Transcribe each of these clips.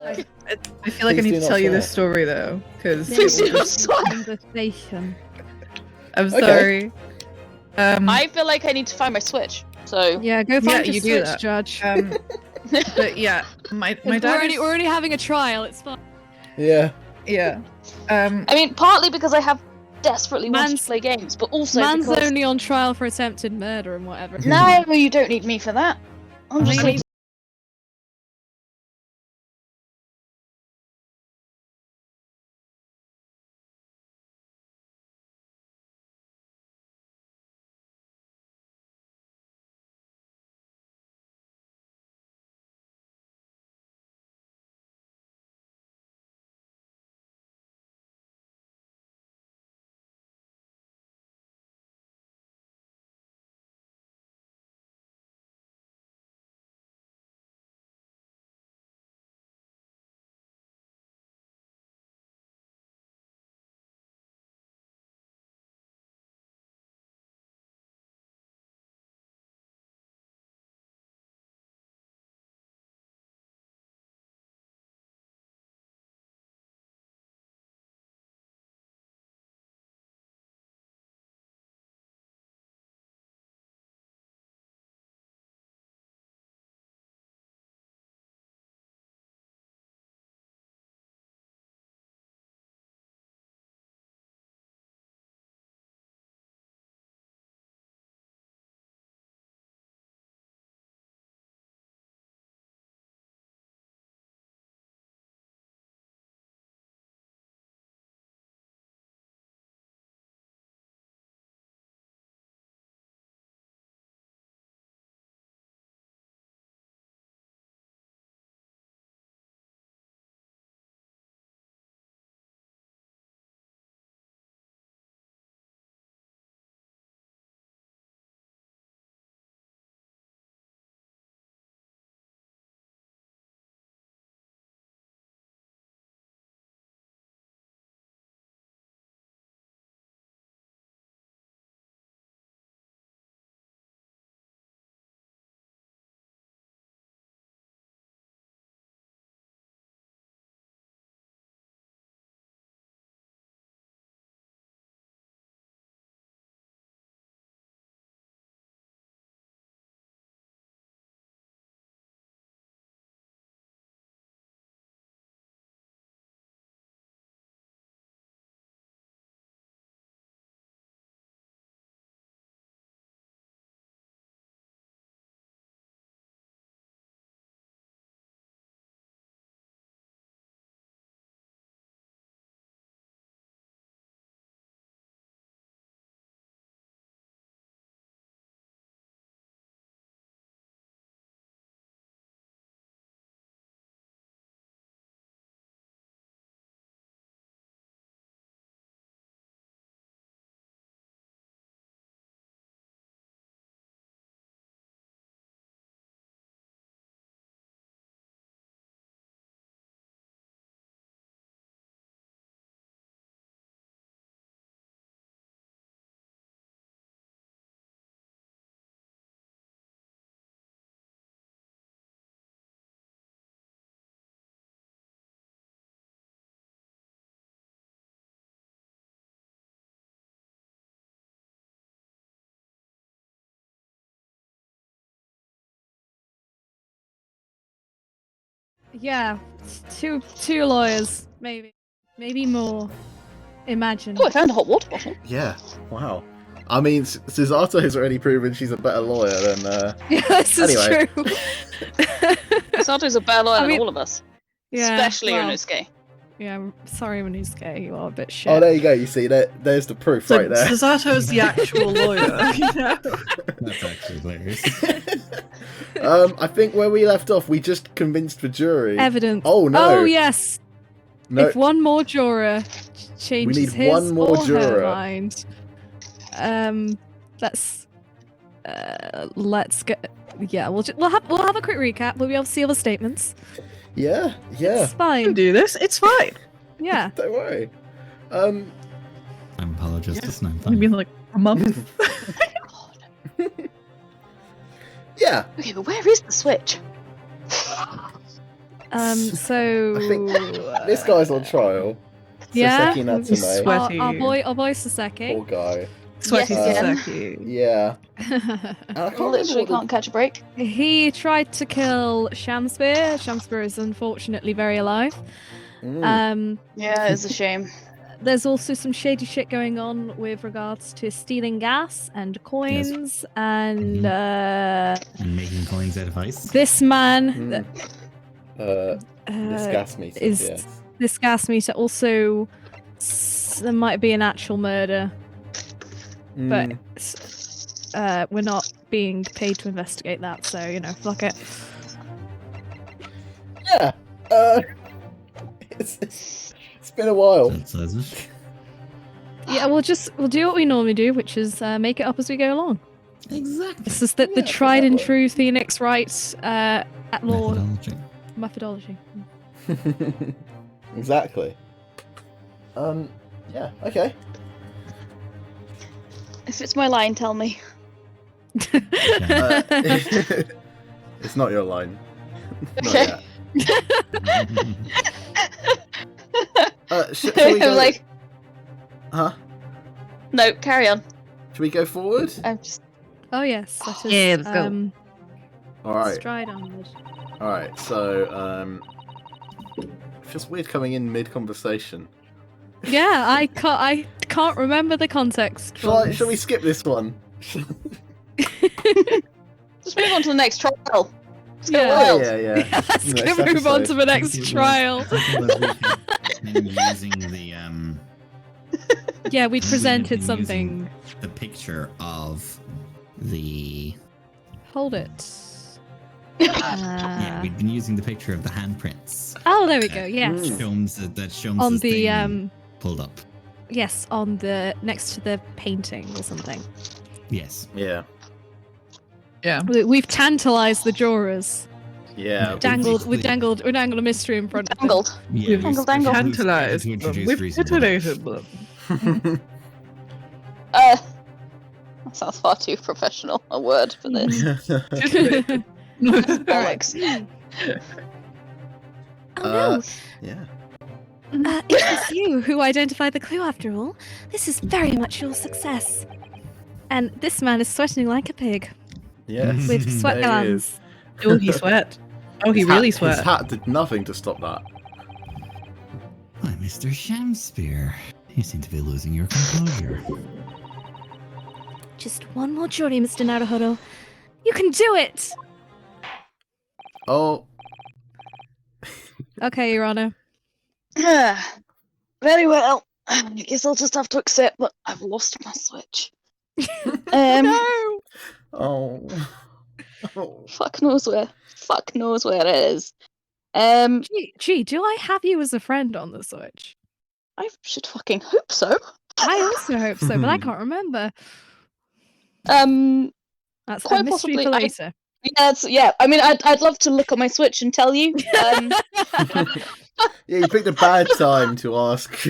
I feel like I need to tell you this story though, because Please do not swear. Conversation. I'm sorry. I feel like I need to find my Switch. So Yeah, go find your you do Switch, that. Judge. But yeah, my we're dad. already having a trial. It's fine. Yeah. Yeah. I mean, partly because I have desperately wanted Man's- to play games, but also Man's because only on trial for attempted murder and whatever. no, you don't need me for that. I'm just Really? going Yeah, two lawyers, maybe more. Imagine. Oh, I found a hot water bottle. Yeah. Wow. I mean, Susato has already proven she's a better lawyer than. Yeah, this is Anyway. true. Sato's a better lawyer I mean- than all of us. Yeah, Especially well, Inosuke. Yeah, I'm sorry, Manusuke, you are a bit shit. Oh, there you go. You see, there's the proof So right there. Sasato's the actual lawyer. You know? That's actually hilarious. I think where we left off, we just convinced the jury. Evidence. Oh no! Oh yes. No. If one more juror changes need his one more or juror. her mind, let's get. Yeah, we'll have a quick recap. We'll be able to see all the statements. Yeah. It's You can fine. do this. It's fine. Yeah. Don't worry. I'm apologist, and I'm It's fine. been like a month. Yeah. Okay, but where is the Switch? So I think this guy's on trial. yeah, Saseki Natsume. Sweaty. our boy Saseki. Poor guy. Sweaty Yes, again. Saseki. Yeah. And I can't Literally remember what can't catch a break. He tried to kill Shamspear. Shamspear is unfortunately very alive. Yeah, it's a shame. There's also some shady shit going on with regards to stealing gas and coins and And making coins out of ice. this man this gas meter. is Yes. this gas meter. Also, there might be an actual murder, but we're not being paid to investigate that. So fuck it. Yeah. It's been a while. That says it. Yeah, we'll do what we normally do, which is make it up as we go along. Exactly. This is the tried and true Phoenix Wright at law Methodology. methodology. Exactly. Yeah. Okay. If it's my line, tell me. It's not your line. Not Okay. yet. Shall we go... I'm like, Huh? no, carry on. Should we go forward? I'm just. Oh yes, that is. Yeah, let's go. All right. Stride onward. All right. So, it feels weird coming in mid-conversation. Yeah, I can't remember the context. Shall we skip this one? Just move on to the next trial. Let's go Yeah. wild. Yeah. Let's Next move on episode. to the next trial. Using the Yeah, we presented using something. the picture of the Hold it. yeah, we've been using the picture of the handprints. Oh, there we go. Yes. That shows On this the thing pulled up. Yes, on the next to the painting or something. Yes. Yeah. Yeah. We've tantalized the jurors. Yeah. We've We dangled a mystery in front of them. Dangled. Yeah, Dangle, dangle. Tantalized to them. introduce We've reasonable. titillated them. That sounds far too professional a word for this. Bollocks. Oh no! Yeah. It was you who identified the clue after all. This is very much your success. And this man is sweating like a pig. Yes. With sweat There he is. glands. Oh, he sweat. Oh, he His really hat- sweat. His hat did nothing to stop that. Why, Mr. Shamspear, you seem to be losing your composure. Just one more jury, Mr. Naruhodo. You can do it! Oh. Okay, Your Honor. Very well. I guess I'll just have to accept that I've lost my switch. No! Oh. Oh. Fuck knows where. Fuck knows where it is. Gee, do I have you as a friend on the Switch? I should fucking hope so. I also hope so, but I can't remember. That's Quite a mystery possibly, for later. Yeah. I mean, I'd love to look at my switch and tell you. Yeah, you picked a bad time to ask.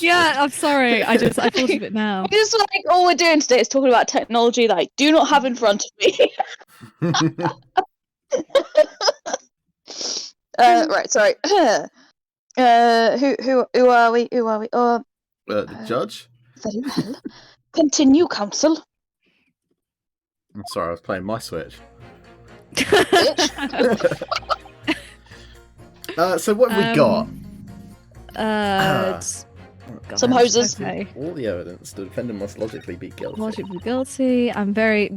Yeah, I'm sorry. I thought of it now. It's like all we're doing today is talking about technology that I do not have in front of me. Right, sorry. Who are we? Oh, The judge? very well. Continue, counsel. I'm sorry, I was playing my Switch. So what have we got? Some hoses. Okay. All the evidence. The defendant must logically be guilty. Logically guilty. I'm very.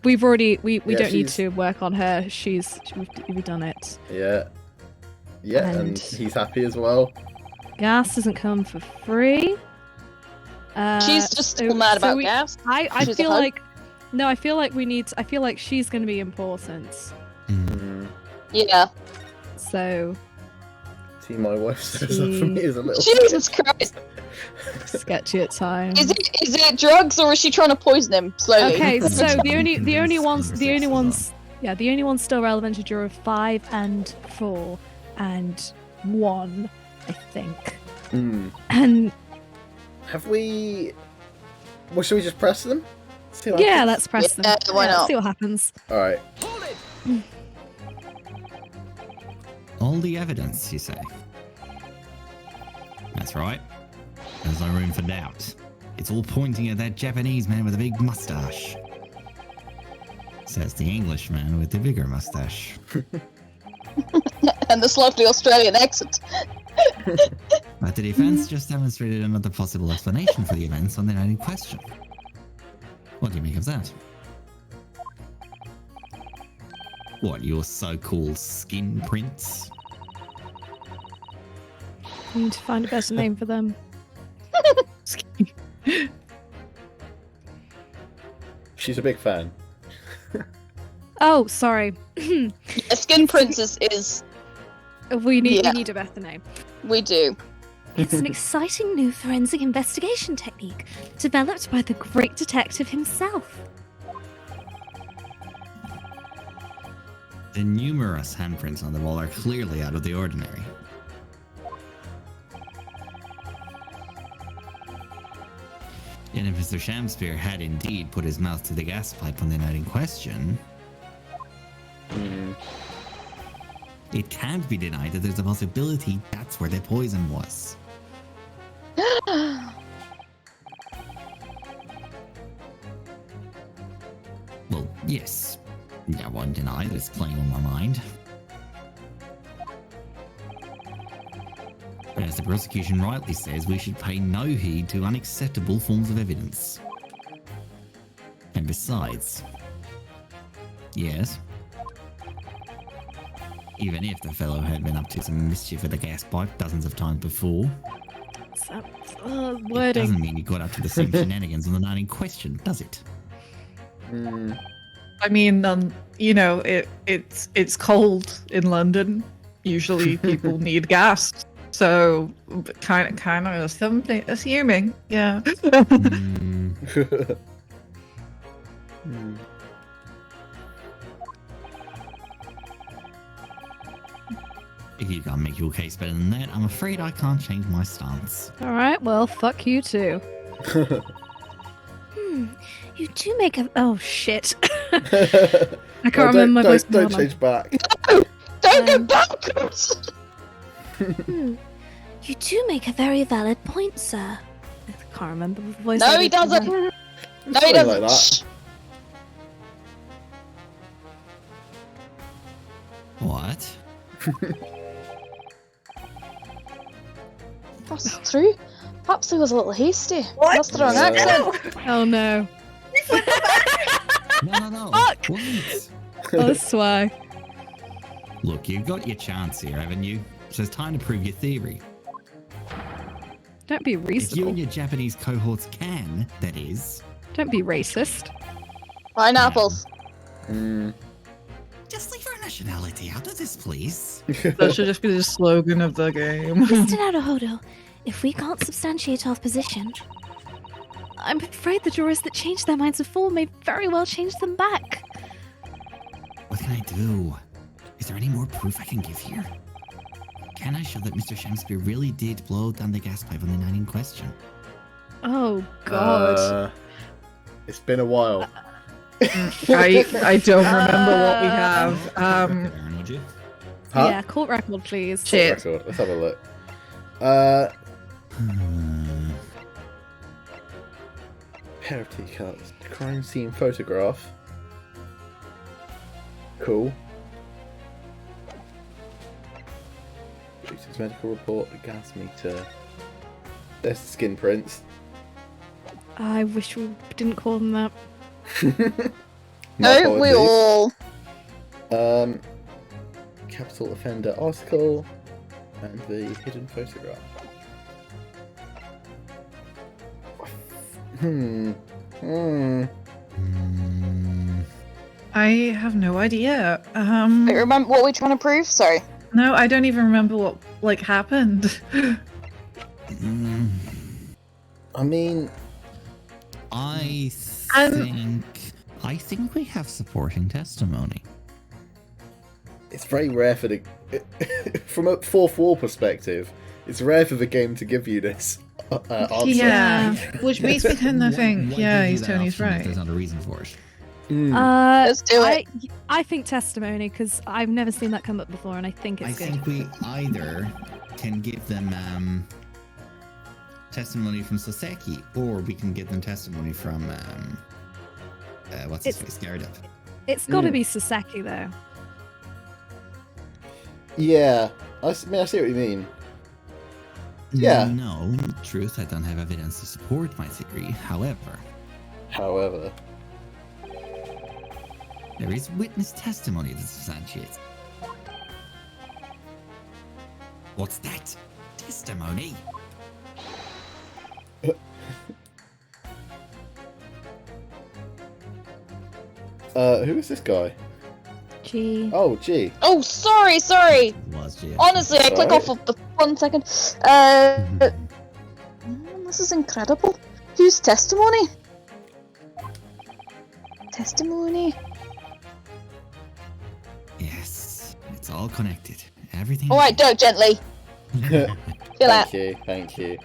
We've already. We Yeah, don't need she's- to work on her. We've done it. Yeah. Yeah, and And- he's happy as well. Gas doesn't come for free. She's just still mad about gas. I She's feel a hoe. like. No, I feel like we need. I feel like she's going to be important. Mm. Yeah. So See, my wife says that for me is a little. Jesus Christ. sketchy at times. Is it drugs or is she trying to poison him slowly? Okay, so the only ones Yeah. the only ones still relevant are juror 5 and 4 and 1, I think. Mm. And Have we? Well, should we just press them? See what yeah, happens? let's press them. Yeah, why not? See what happens. All right. All the evidence, you say? That's right. There's no room for doubt. It's all pointing at that Japanese man with a big mustache. Says the Englishman with the bigger mustache. And the slightly Australian accent. But the defense just demonstrated another possible explanation for the events on the night in question. What do you make of that? What, your so-called skin prints? We need to find a better name for them. She's a big fan. Oh, sorry. A skin princess is... We need Yeah. a better name. We do. It's an exciting new forensic investigation technique developed by the great detective himself. The numerous handprints on the wall are clearly out of the ordinary. And if Mr. Shamspeare had indeed put his mouth to the gas pipe on the night in question, it can't be denied that there's a possibility that's where the poison was. Well, yes. I won't deny that it's playing on my mind. But as the prosecution rightly says, we should pay no heed to unacceptable forms of evidence. And besides... Yes? Even if the fellow had been up to some mischief with the gas pipe dozens of times before, it Wording. doesn't mean he got up to the same shenanigans on the night in question, does it? I mean, you know, it's cold in London. Usually, people need gas, so kind of something. Assuming, yeah. If you can't make your case better than that, I'm afraid I can't change my stance. Alright, well, fuck you too. You do make a... Oh, shit. I can't remember my voice. Don't change back. Don't go backwards! You do make a very valid point, sir. I can't remember the voice. No, he doesn't! No, he Something doesn't! like that. What? That's true. Perhaps he was a little hasty. What? That's the wrong Yeah. accent. Oh no. No. Fuck! Wait. Oh, that's why. Look, you've got your chance here, haven't you? So it's time to prove your theory. Don't be If you reasonable. and your Japanese cohorts can, that is. Don't be racist. Pineapples. Just leave our nationality out of this, please. That should just be the slogan of the game. Mr. Naruhodo, if we can't substantiate our position, I'm afraid the jurors that changed their minds before may very well change them back. What can I do? Is there any more proof I can give here? Can I show that Mr. Shakespeare really did blow down the gas pipe on the night in question? Oh god. It's been a while. I don't remember what we have. Aaron, would you? Huh? Yeah, court record, please. Shit. Record. Let's have a look. Pair of teacups. Crime scene photograph. Cool. Shooter's medical report. The gas meter. There's the skin prints. I wish we didn't call them that. My Don't we apologies. all? Capital offender article. And the hidden photograph. I have no idea. Wait, remember what we're trying to prove? Sorry. No, I don't even remember what happened. I mean, I think we have supporting testimony. it's very rare for the from a fourth wall perspective. It's rare for the game to give you this answer. Yeah, which makes me kind of think, Why yeah, give you he's that Tony's option if right. There's not a reason for it. Let's do it. I think testimony because I've never seen that come up before, and I think it's I good. think we either can give them testimony from Soseki, or we can give them testimony from what's his face, Garrett. It's got to be Soseki though. Yeah, I see what you mean. Yeah. No, in truth, I don't have evidence to support my theory. However, there is witness testimony that substantiates. What's that? Testimony? Who is this guy? Gee. Oh, gee. Oh, sorry. Was you? Honestly, I click Sorry. off of the 1 second. This is incredible. Whose testimony? Testimony. Yes, it's all connected. Everything. All right, do it gently. Feel out. Thank you.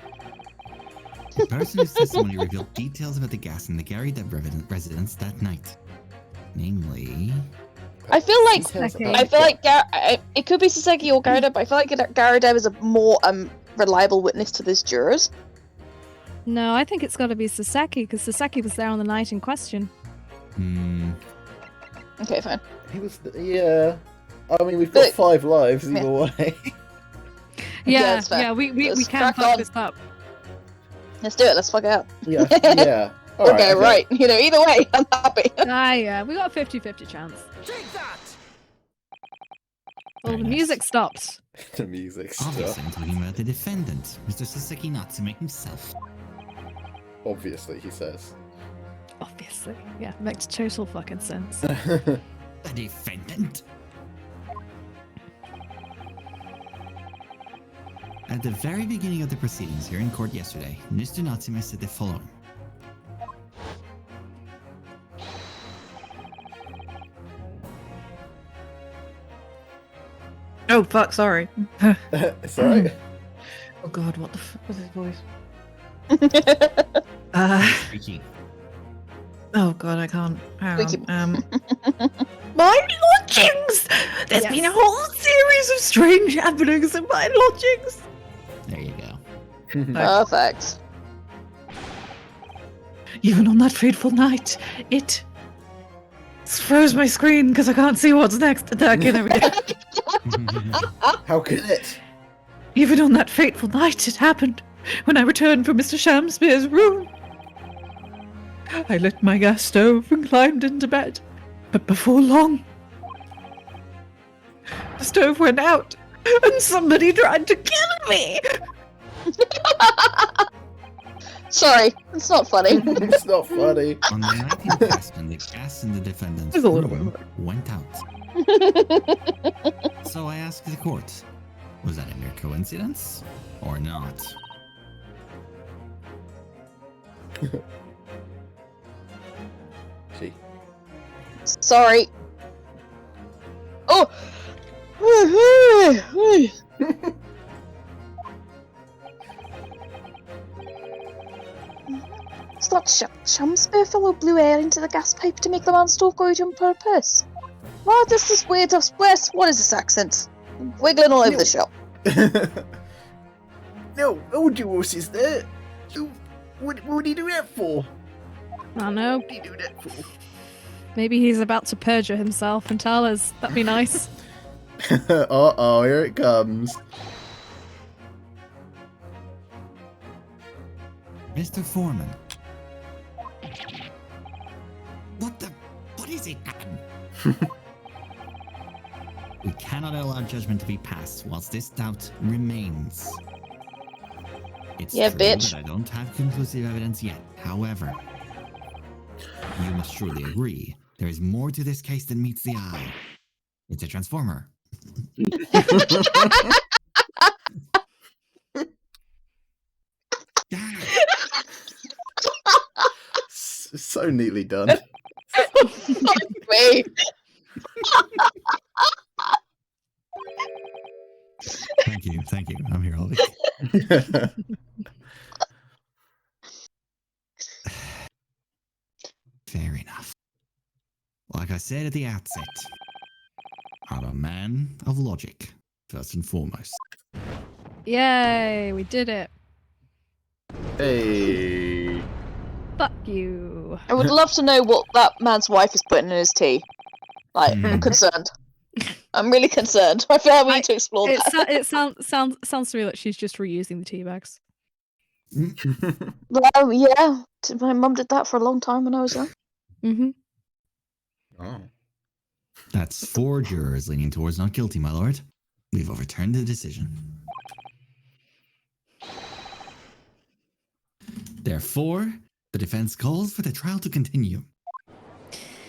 The person whose testimony revealed details about the gas in the Gary Deb residence that night. Namely, I feel like Details Okay. about I feel like it could be Soseki or Garda, but I feel like Garda is a more reliable witness to this jurors. No, I think it's got to be Soseki because Soseki was there on the night in question. Okay, fine. He was. Yeah. I mean, we've got 5 lives either way. Yeah, that's fair. we Let's can crack fuck on. this up. Let's do it. Let's fuck it up. Yeah. Yeah. All Okay, right. You know, either way, I'm happy. Yeah, we got a 50-50 chance. Well, Very the nice. music stopped. The music obviously, stuff. I'm talking about the defendant, Mr. Soseki Natsume himself. Obviously, he says. Obviously, yeah, makes total fucking sense. The defendant? At the very beginning of the proceedings here in court yesterday, Mr. Natsume said the following. Oh fuck! Sorry. It's alright. Oh god, what the fuck was his voice? Speaking. Oh god, I can't. Hang We on. My lodgings. There's Yes. been a whole series of strange happenings in my lodgings. There you go. Perfect. Even on that fateful night, it froze my screen because I can't see what's next. Again, every day. How could it? Even on that fateful night, it happened when I returned from Mr. Shamspeare's room. I lit my gas stove and climbed into bed, but before long, the stove went out and somebody tried to kill me. Sorry, it's not funny. It's not funny. On the night in question, the gas in the defendant's There's a little room bit went out. So I asked the court, was that a mere coincidence or not? Gee. Sorry. Oh! It's not Shamspeare fellow blew air into the gas pipe to make the man stove go out on purpose. What is this weird of spliss? What is this accent? Wiggling all over the shop. No, Jules is there. What would he do that for? I don't know. What would he do that for? Maybe he's about to perjure himself and tell us. That'd be nice. Uh-oh, here it comes. Mr. Foreman. What is it? We cannot allow judgment to be passed whilst this doubt remains. It's Yeah, true bitch. that I don't have conclusive evidence yet. However, you must surely agree there is more to this case than meets the eye. It's a transformer. So neatly done. Wait. Thank you. I'm here all week. Fair enough. like I said at the outset, I'm a man of logic, first and foremost. Yay, we did it. Hey. Fuck you. I would love to know what that man's wife is putting in his tea. Like, I'm concerned. I'm really concerned. I feel like we need to explore that. It sounds to me like she's just reusing the tea bags. Well, yeah. My mum did that for a long time when I was young. Mm-hmm. Oh. That's 4 jurors leaning towards not guilty, my lord. We've overturned the decision. Therefore, the defense calls for the trial to continue.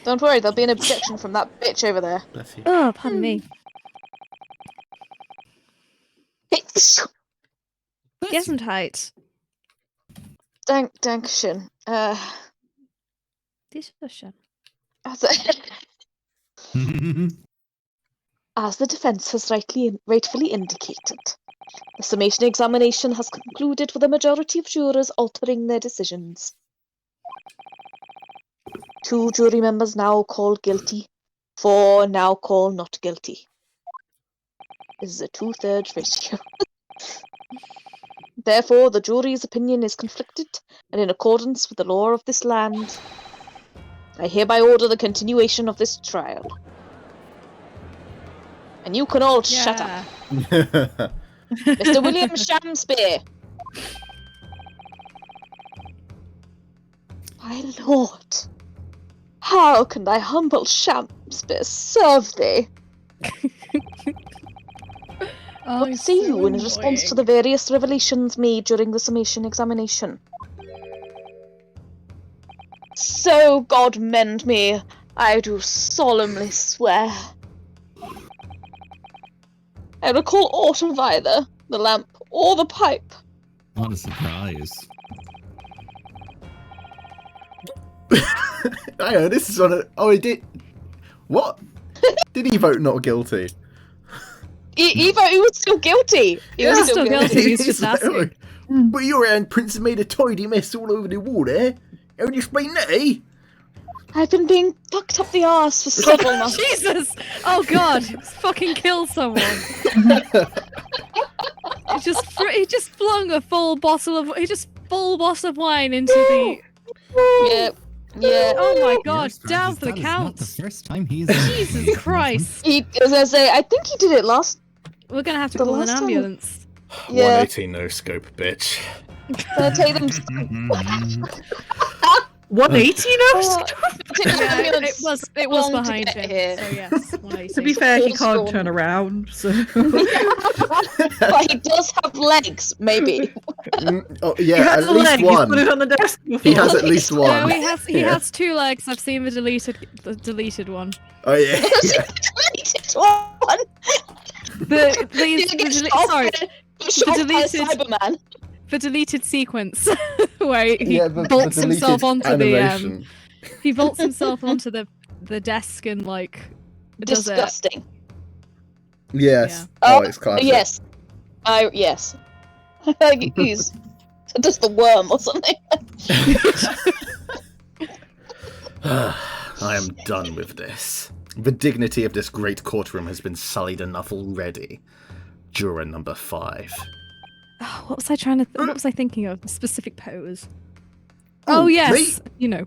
Don't worry, there'll be an objection from that bitch over there. Bless you. Oh, pardon me. Gesundheit. Dankeschön. Discussion. As the defense has rightfully indicated, the summation examination has concluded with a majority of jurors altering their decisions. 2 jury members now call guilty, 4 now call not guilty. This is a 2/3 ratio. Therefore, the jury's opinion is conflicted, and in accordance with the law of this land, I hereby order the continuation of this trial. And you can all shut up. Mr. William Shamspeare! My lord, how can thy humble Shamspeare serve thee? What say you in response to the various revelations made during the summation examination? So God mend me, I do solemnly swear. I recall aught of either the lamp or the pipe. What a surprise. Hang on, this is on a... Oh, he did... What? Did he vote not guilty? He was still guilty. He was still guilty. He's just asking. But your hand prints have made a tidy mess all over the wall there. How do you explain that, eh? I've been being fucked up the arse for several months. Jesus! Oh god! Fucking kill someone! He just flung a full bottle of wine into the. Yeah. Oh my god! Your Down surprise for the is not count. the first time he's Jesus Christ! As I say, I think he did it last. We're gonna have to The call an last time- ambulance. Yeah. 180 no scope, bitch. I'll take them. 180 no? Yeah, it was long to behind get him. here. So yes, 180. To be fair, he Full can't storm. turn around, so... But he does have legs, maybe. Oh, He yeah, has at a least leg, he's one. put it on the desk He before. has at least No, one. he Yeah. has 2 legs. I've seen the deleted one. Oh, yeah. Deleted. Cyberman. The deleted sequence where he Yeah, the bolts deleted himself onto animation. he bolts himself onto the desk and like does it. Disgusting. Yes. Yeah. Oh, it's classic. Yes. Yes. He's just the worm or something. I am done with this. The dignity of this great courtroom has been sullied enough already. Juror number 5. Oh, what was I trying to? What was I thinking of? A specific pose. Oh, Oh yes, me? you know,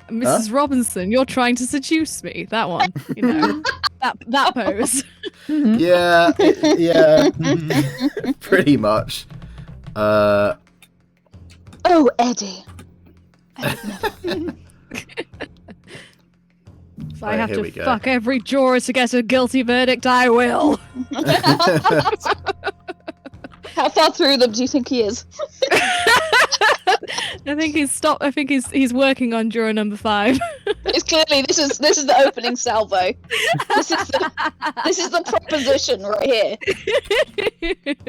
Mrs. Robinson, you're trying to seduce me. That one, you know, that pose. Yeah, yeah, pretty much. Oh, Eddie. If Right, I have here to we go. fuck every juror to get a guilty verdict, I will. How far through them do you think he is? I think he's stopped. I think he's working on juror number 5. It's clearly this is the opening salvo. This is the proposition right here.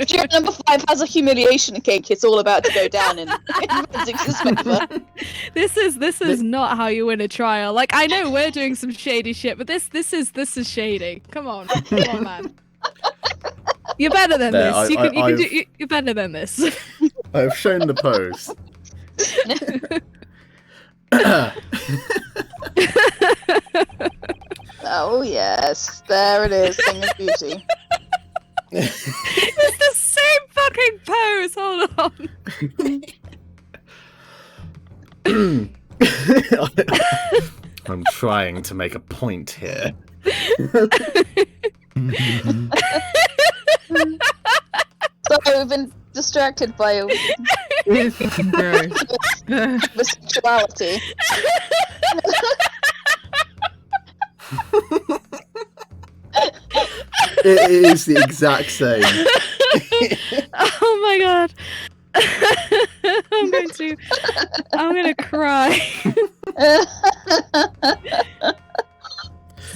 Juror number 5 has a humiliation cake. It's all about to go down in Zix's favour. This is not how you win a trial. Like I know we're doing some shady shit, but this is shady. Come on, man. You're better than There, this. You're better than this. I've shown the pose. Oh yes, there it is. Thing of beauty. It's the same fucking pose. Hold on. I'm trying to make a point here. So we've been distracted by It's fucking gross. sexuality. It is the exact same. Oh my god. I'm gonna cry.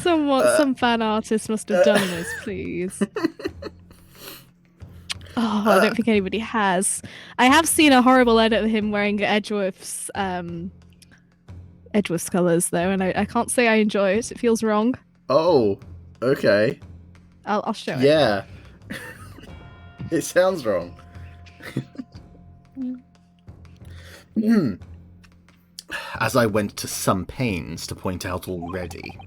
Some fan artist must have done this, please. Oh, I don't think anybody has. I have seen a horrible edit of him wearing Edgeworth's colours though, and I can't say I enjoy it. It feels wrong. Oh, okay. I'll show it. Yeah. It sounds wrong. As I went to some pains to point out already,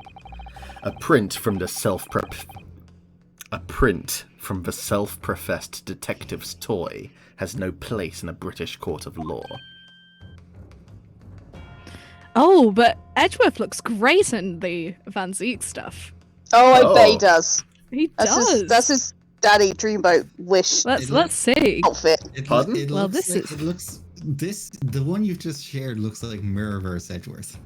a print from the self-professed detective's toy has no place in a British court of law. Oh, but Edgeworth looks great in the Van Zeke stuff. Oh, I bet he Oh. does. He That's does. his, that's his daddy dreamboat wish Let's see. outfit. Pardon? Well, The one you've just shared looks like Mirrorverse Edgeworth.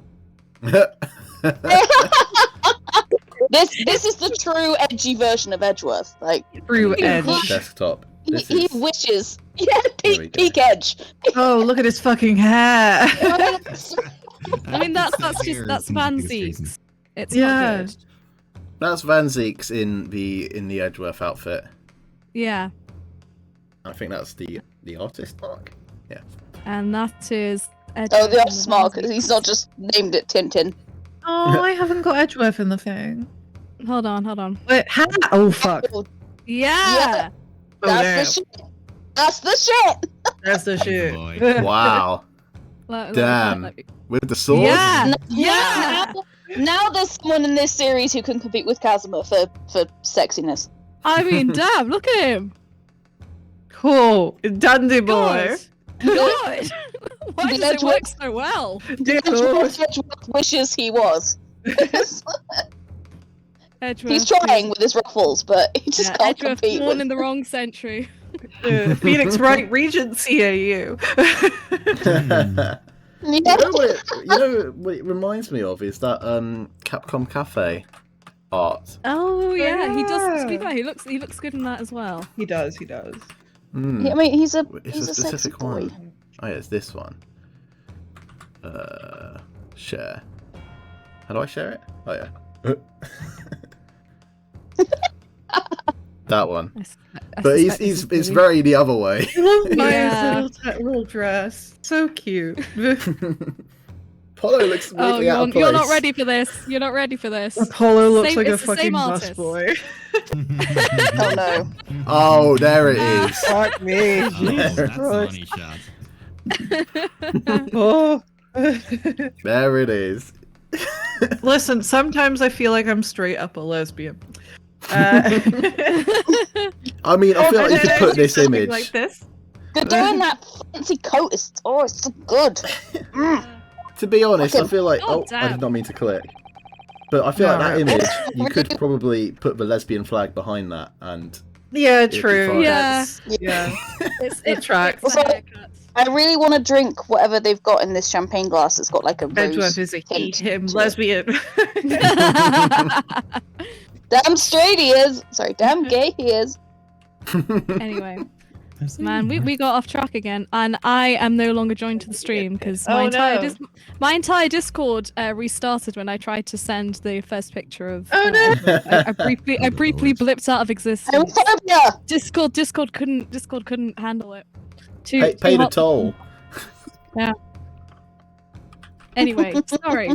This is the true edgy version of Edgeworth. Like Through edge. Desktop. he, This he is... wishes. Yeah, There we peak go. edge. Oh, look at his fucking hair. I mean, that's Hair that's is the Van biggest reason. Zeke's. It's Yeah. not good. That's Van Zeke's in the Edgeworth outfit. Yeah, I think that's the artist mark. Yeah. and that is. Oh, Edgeworth the and office Van mark. Zeke's. He's not just named it Tintin. Oh, I haven't got Edgeworth in the thing. Hold on. Wait, oh fuck. Oh, Yeah. Oh, that's damn. the shit. That's the shit. That's the shit. boy. Wow. Damn. With the sword? Yeah. Yeah. Now there's someone in this series who can compete with Kazuma for sexiness. I mean, damn, look at him. Cool. Dandy boy. God. Why The does it work Edgeworth- so well? Edgeworth wishes he was. Edgeworth. He's trying with his ruffles, but he just can't Edgeworth compete born with. in the wrong century. Phoenix Wright Regency AU. You Yeah. know what it reminds me of is that Capcom Cafe art. Oh yeah, he does. To be Yeah. fair, he looks good in that as well. He does. Mm. I mean, he's a It's he's a a sexy specific boy. one. Oh yeah, it's this one. Share. How do I share it? Oh yeah. That one. But it's very the other way. I love Maya's Yeah. little dress. So cute. Polo looks Oh, weirdly out of place. you're not ready for this. You're not ready for this. Apollo looks Same- like a it's the same fucking artist. busboy. Oh no. Oh, there it is. Fuck me. Oh, Jesus that's a Christ. money shot. Oh. There it is. Listen, sometimes I feel like I'm straight up a lesbian. I mean, I feel like you could put this image. like this. They're doing that fancy coat. It's so good. To be honest, I feel like. Oh, Oh, I damn. did not mean to click. But I feel like that No. image, you could probably put the lesbian flag behind that, and Yeah, It'd be true. fine. Yeah. Yeah. It tracks. it's a haircut. I really want to drink whatever they've got in this champagne glass. It's got like a Edgeworth rose. is a he, tint him, to it. lesbian. Damn straight he is. Sorry, damn gay he is. Anyway, man, we got off track again, and I am no longer joined to the stream because my Oh, entire no. my entire Discord restarted when I tried to send the first picture of. Oh, no. I briefly blipped out of existence. Homophobia. Discord couldn't handle it. pay the hot- toll. Anyway, sorry,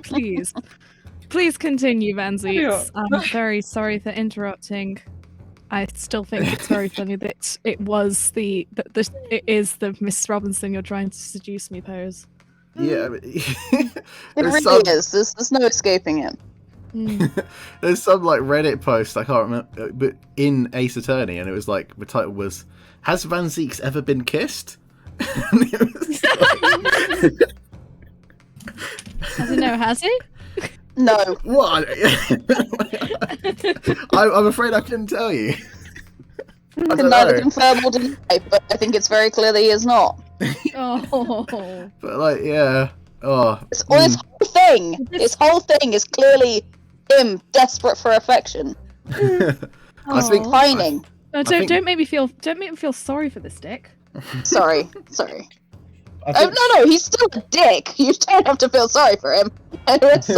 please continue, Van Zeeks. Yeah. I'm very sorry for interrupting. I still think it's very funny that it was it is the Miss Robinson you're trying to seduce me pose. Yeah. It really is. There's no escaping it. There's some like Reddit post I can't remember, but in Ace Attorney, and it was like the title was "Has Van Zieks ever been kissed?" And it was like... Has he? No. What? I'm afraid I couldn't tell you. I Can don't neither know. confirm or deny, but I think it's very clear that he is not. Oh. But like, yeah. Oh. This whole thing is clearly him desperate for affection. I think. Pining. No, think- don't make me feel sorry for this dick. Sorry. I Oh, no, he's still a dick. You don't have to feel sorry for him. It's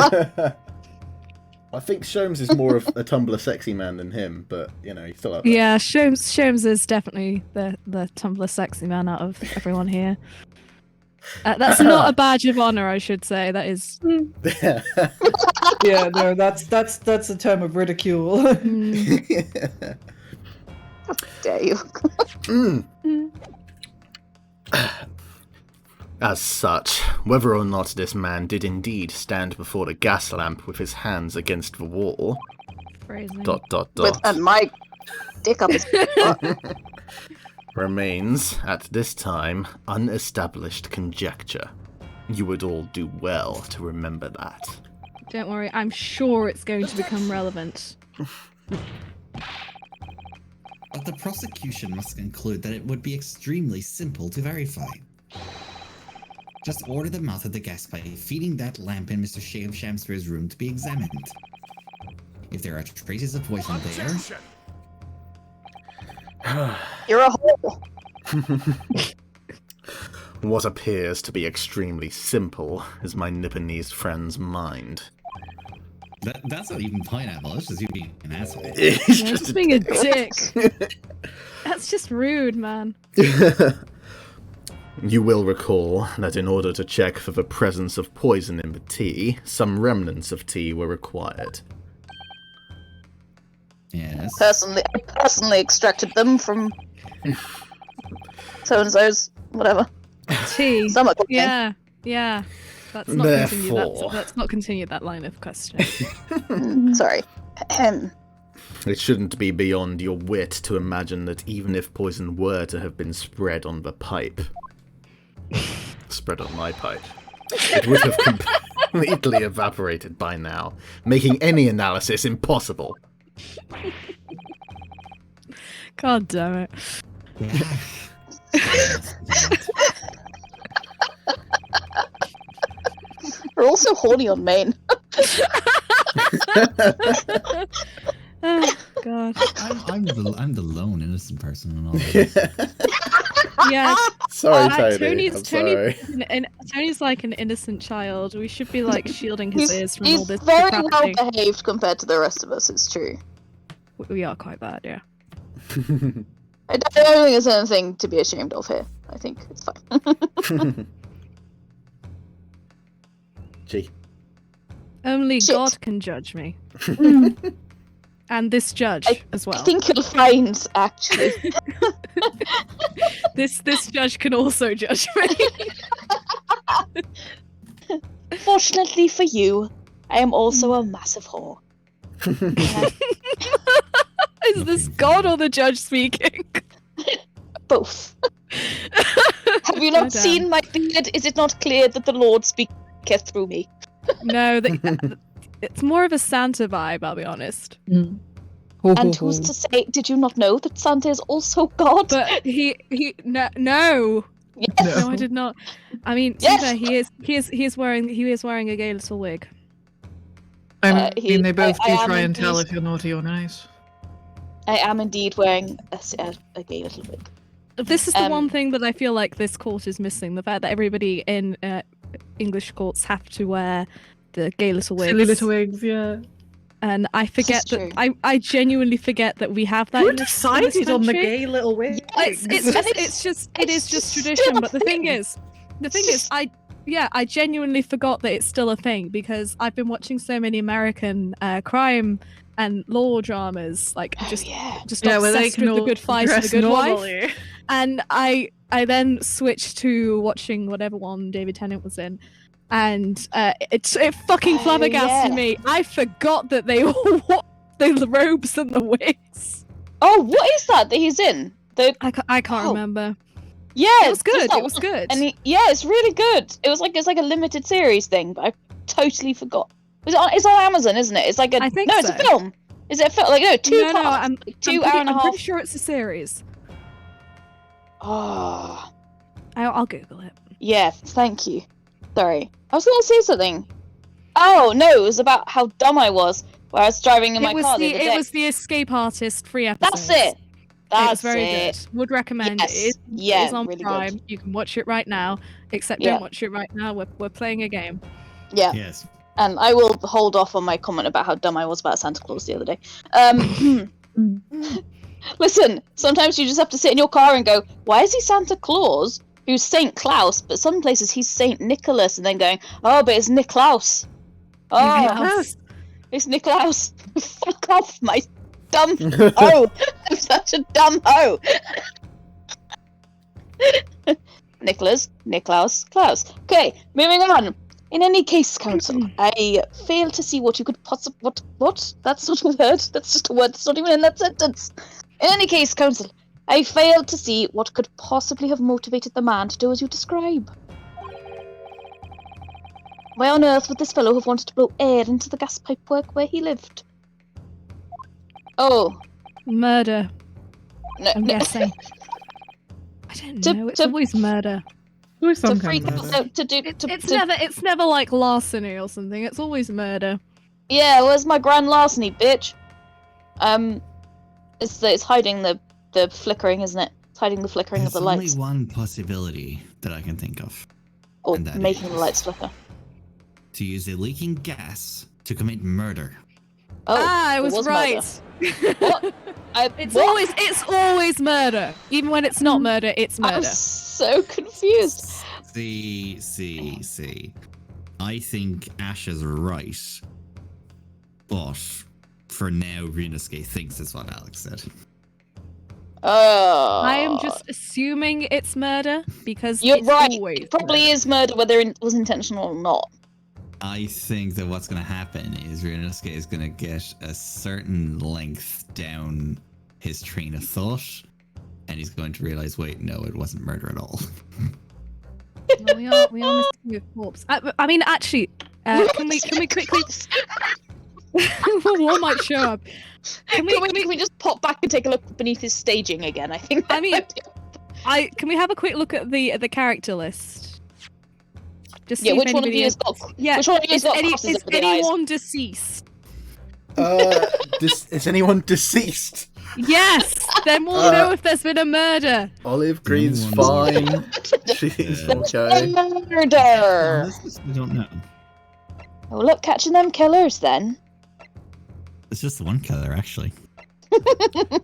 I think Sholmes is more of a Tumblr sexy man than him, but you know, he's still up there. Yeah, Sholmes is definitely the Tumblr sexy man out of everyone here. That's not a badge of honor, I should say. That is. Yeah, no, that's a term of ridicule. dare you. As such, whether or not this man did indeed stand before the gas lamp with his hands against the wall, ... And my dick up his butt. remains, at this time, unestablished conjecture. You would all do well to remember that. Don't worry, I'm sure it's going to become relevant. But the prosecution must conclude that it would be extremely simple to verify. Just order the mouth of the gas pipe feeding that lamp in Mr. Shamsbury's room to be examined. If there are traces of poison there... You're a whore. What appears to be extremely simple is my Nipponese friend's mind. That's not even pineapple, that's just you being an asshole. It's Yeah, just just being a dick. That's just rude, man. You will recall that in order to check for the presence of poison in the tea, some remnants of tea were required. Yes. I personally extracted them from so-and-so's, whatever. Tea. Stomach. Yeah. Let's not continue Therefore- let's not continue that line of questioning. Sorry. It shouldn't be beyond your wit to imagine that even if poison were to have been spread on the pipe, spread on my pipe, it would have completely evaporated by now, making any analysis impossible. God damn it. We're also horny on Maine. Oh, God. I'm the lone innocent person in all this. Yeah. Sorry, Tony. I'm Tony, sorry. Tony's like an innocent child. We should be like shielding his ears from all He's this very depravity. well behaved compared to the rest of us, it's true. We are quite bad, yeah. I don't think there's anything to be ashamed of here. I think it's fine. Gee. Only Shit. God can judge me. And this judge as well. I think you'll find, actually. This judge can also judge me. Fortunately for you, I am also a massive whore. Is this God or the judge speaking? Both. Have you not Damn. seen my beard? Is it not clear that the Lord speaketh through me? No, it's more of a Santa vibe, I'll be honest. And who's to say, did you not know that Santa is also God? But no. Yes. No, I did not. I mean, to be Yes. fair, he is wearing a gay little wig. I mean, they both I do am try and tell indeed- if you're naughty or nice. I am indeed wearing a gay little wig. This is the one thing that I feel like this court is missing: the fact that everybody in English courts have to wear the gay little wigs. Silly little wigs, yeah. And I forget This is that I genuinely forget that we have that. Who in this decided on the country. gay little wigs? It is just tradition. But the thing is, I genuinely forgot that it's still a thing because I've been watching so many American crime and law dramas, like just where they obsessed can with the all good fight and the dress good wife. normally. And I then switched to watching whatever one David Tennant was in, and it fucking flabbergasted me. I forgot that they all wore the robes and the wigs. Oh, what is that he's in? I can't remember. Yeah, It was good. It was good. And it's really good. It's like a limited series thing, but I totally forgot. It's on Amazon, isn't it? It's like a I think it's so. a film. Is it a film? Like no, two No, parts. I'm hour and a I'm half. pretty sure it's a series. Oh, I'll Google it. yeah. Thank you. Sorry, I was gonna say something. Oh no, it was about how dumb I was while I was driving in my car the other day. It was the Escape Artist free episode. That's it. It was That's very it. good. Would recommend Yes. it. It Yeah, is on really Prime. good. You can watch it right now. Except Yeah. don't watch it right now. We're playing a game. Yeah. Yes. And I will hold off on my comment about how dumb I was about Santa Claus the other day. Listen, sometimes you just have to sit in your car and go, why is he Santa Claus, who's Saint Claus, but some places he's Saint Nicholas, and then going, oh, but it's Niklaus. Oh, Niklaus. it's Niklaus. Fuck off, my dumb hoe. I'm such a dumb hoe. Nicholas, Niklaus, Klaus. Okay, moving on. In any case, Council, I fail to see what you could possibly... What? That's not a word. That's just a word that's not even in that sentence. In any case, Council, I failed to see what could possibly have motivated the man to do as you describe. Why on earth would this fellow have wanted to blow air into the gas pipework where he lived? Oh. Murder. No, I'm no. guessing. I don't To- know. It's to- always murder. Always To some freak kind of out, murder. It's never like larceny or something. It's always murder. Yeah, where's my grand larceny, bitch? It's hiding the flickering, isn't it? It's hiding the flickering of There's the only lights. one possibility that I can think of. Or and that making is- the lights flicker. To use a leaking gas to commit murder. Oh, I it was murder. right. What? It's what? always murder. Even when it's not murder, it's I'm murder. so confused. See. I think Ash is right. But for now, Ryunosuke thinks it's what Alex said. Oh. I am just assuming it's murder because You're it's right. always It probably murder. is murder, whether it was intentional or not. I think that what's going to happen is Ryunosuke is going to get a certain length down his train of thought, and he's going to realize, wait, no, it wasn't murder at all. Well, we are missing a corpse. I mean, actually, can we quickly? One might show up. Can we just pop back and take a look beneath his staging again? I think. I mean, can we have a quick look at the character list? Just see yeah. if Which one of anybody you has is- got? Yeah, Which one of you has is, got crosses is over the eyes? anyone deceased? Is anyone deceased? Yes. Then we'll know if there's been a murder. Olive Green's Anyone- fine. She's okay. Murder. I don't know. Oh look, catching them killers then. It's just the one killer, actually.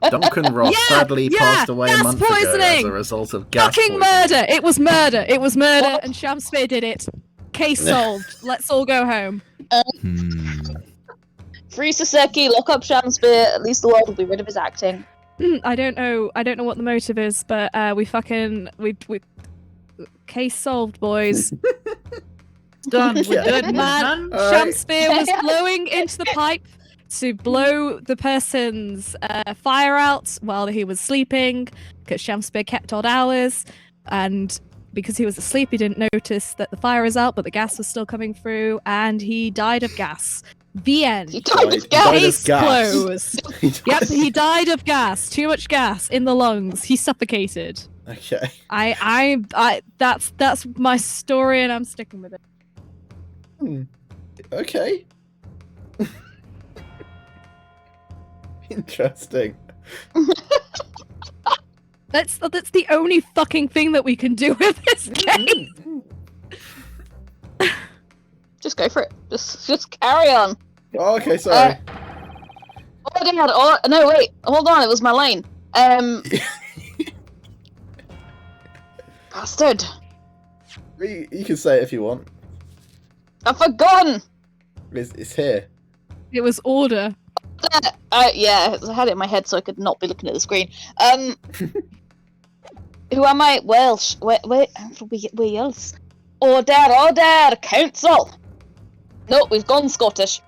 Duncan Ross Yeah, sadly yeah, passed away a gas month ago as poisoning. a result of gas Fucking poisoning. murder! It was murder! It was murder, What? and Shamsphere did it. Case solved. Let's all go home. Free Saseki, lock up Shamspear. At least the world will be rid of his acting. I don't know what the motive is, but we case solved, boys. Done. We're Yeah. done. Man, Done. Shamsphere was blowing into the pipe to blow the person's fire out while he was sleeping, because Shamsphere kept odd hours, and because he was asleep, he didn't notice that the fire was out, but the gas was still coming through, and he died of gas. The end. He died He of died of gas. Case gas. closed. Yep, he died of gas. Too much gas in the lungs. He suffocated. Okay. I that's my story, and I'm sticking with it. Okay. Interesting. That's the only fucking thing that we can do with this game. Just go for it. Just carry on. Oh, okay, sorry. Oh, Dad. Oh, no, wait. Hold on. It was my lane. Bastard. You can say it if you want. I've forgotten. It's here. It was order. Yeah, I had it in my head so I could not be looking at the screen. Who am I? Welsh. Where else? Order, council! No, we've gone Scottish.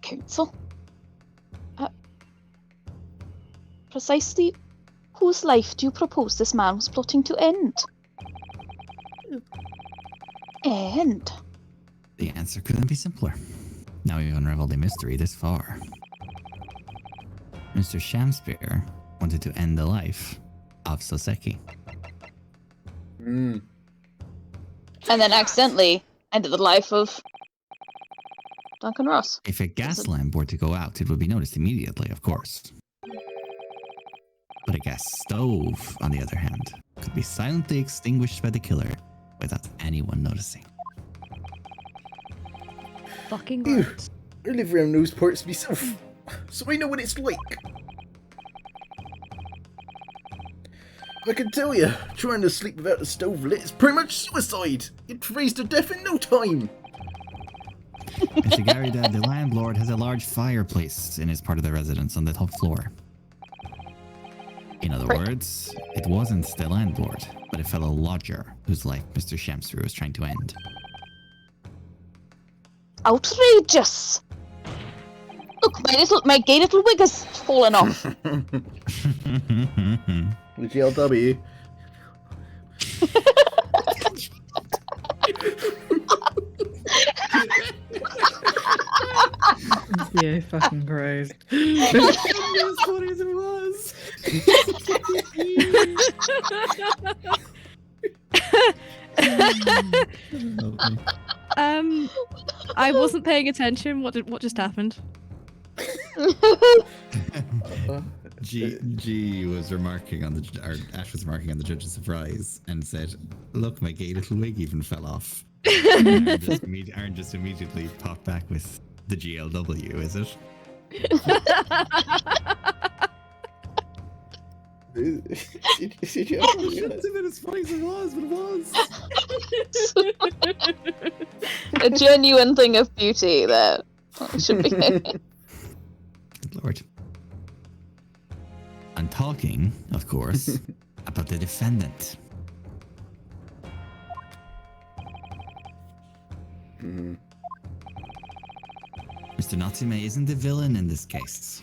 Council? Precisely whose life do you propose this man was plotting to end? End? The answer couldn't be simpler. Now we've unraveled the mystery this far. Mr. Shamspeare wanted to end the life of Soseki. And then accidentally ended the life of Duncan Ross. If a gas lamp were to go out, it would be noticed immediately, of course. But a gas stove, on the other hand, could be silently extinguished by the killer without anyone noticing. Fucking Ew. right. I live around those parts myself, so I know what it's like. I can tell you, trying to sleep without the stove lit is pretty much suicide. You'd freeze to death in no time. Mr. Garrydad, the landlord, has a large fireplace in his part of the residence on the top floor. In other words, it wasn't the landlord, but a fellow lodger whose life Mr. Shamspeare was trying to end. Outrageous! Look, my gay little wig has fallen off. The GLW. Yeah, fucking Christ. As funny as it was. I wasn't paying attention. What just happened? G was remarking on Ash was remarking on the judge's surprise and said, "Look, my gay little wig even fell off." Aaron just immediately popped back with the GLW, is it? Did you Shouldn't have been as funny as it was, but it was. A genuine thing of beauty that should be. Good lord. I'm talking, of course, about the defendant. Mr. Natsume isn't the villain in this case.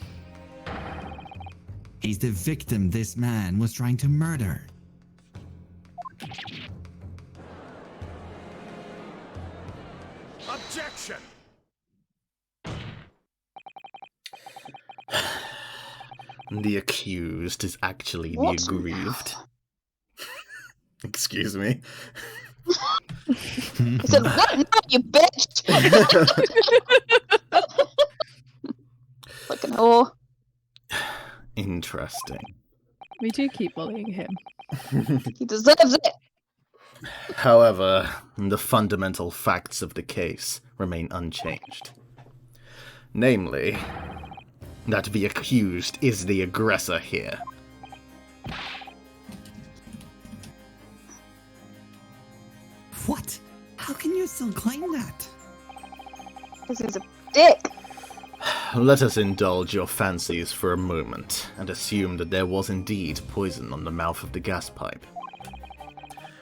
He's the victim this man was trying to murder. Objection! The accused is actually What? the aggrieved. Excuse me. I said, what? No, you bitch! Fucking whore. Interesting. We do keep bullying him. He deserves it. However, the fundamental facts of the case remain unchanged. Namely, that the accused is the aggressor here. What? How can you still claim that? This is a dick. Let us indulge your fancies for a moment and assume that there was indeed poison on the mouth of the gas pipe.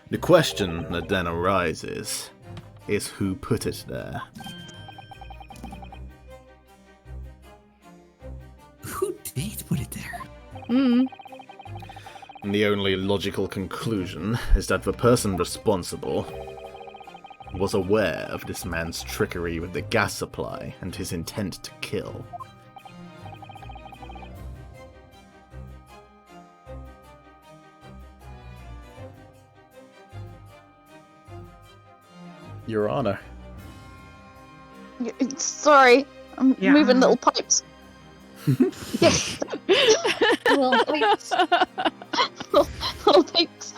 The question that then arises is who put it there. Who did put it there? Mm. And the only logical conclusion is that the person responsible was aware of this man's trickery with the gas supply and his intent to kill. Your Honor. Sorry, I'm Yeah. moving little pipes. Yes. Little pipes. Little pipes.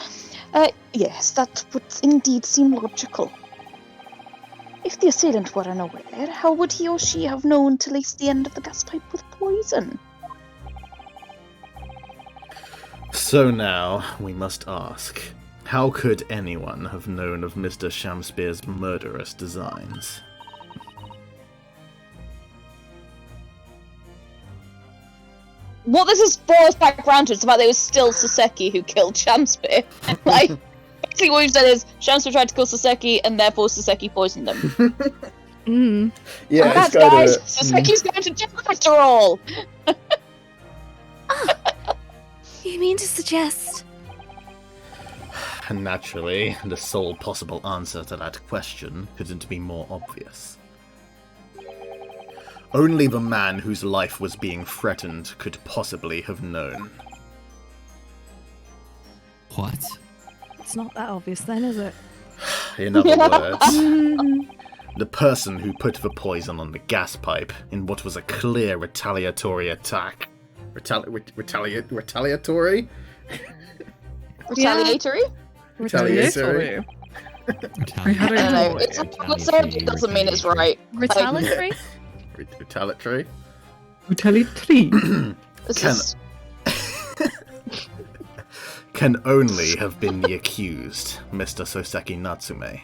Yes, that would indeed seem logical. If the assailant were unaware, how would he or she have known to lace the end of the gas pipe with poison? So now, we must ask, how could anyone have known of Mr. Shamspeare's murderous designs? What this is boils back around to is about it was still Soseki who killed Shamspeare. Like, basically what you said is Shamsu tried to kill Saseki, and therefore Saseki poisoned them. Yeah, Congrats, it's kind guys! of. Saseki's going to jail after all! You mean to suggest? Naturally, the sole possible answer to that question couldn't be more obvious. Only the man whose life was being threatened could possibly have known. What? It's not that obvious then, is it? In other words, the person who put the poison on the gas pipe in what was a clear retaliatory attack. Retaliatory? Retaliatory? Retaliatory. Retaliatory. I don't know. It's absurd, it doesn't mean it's right. Retaliatory? Retaliatory? Retaliatory. This Can- is... Can only have been the accused, Mr. Soseki Natsume.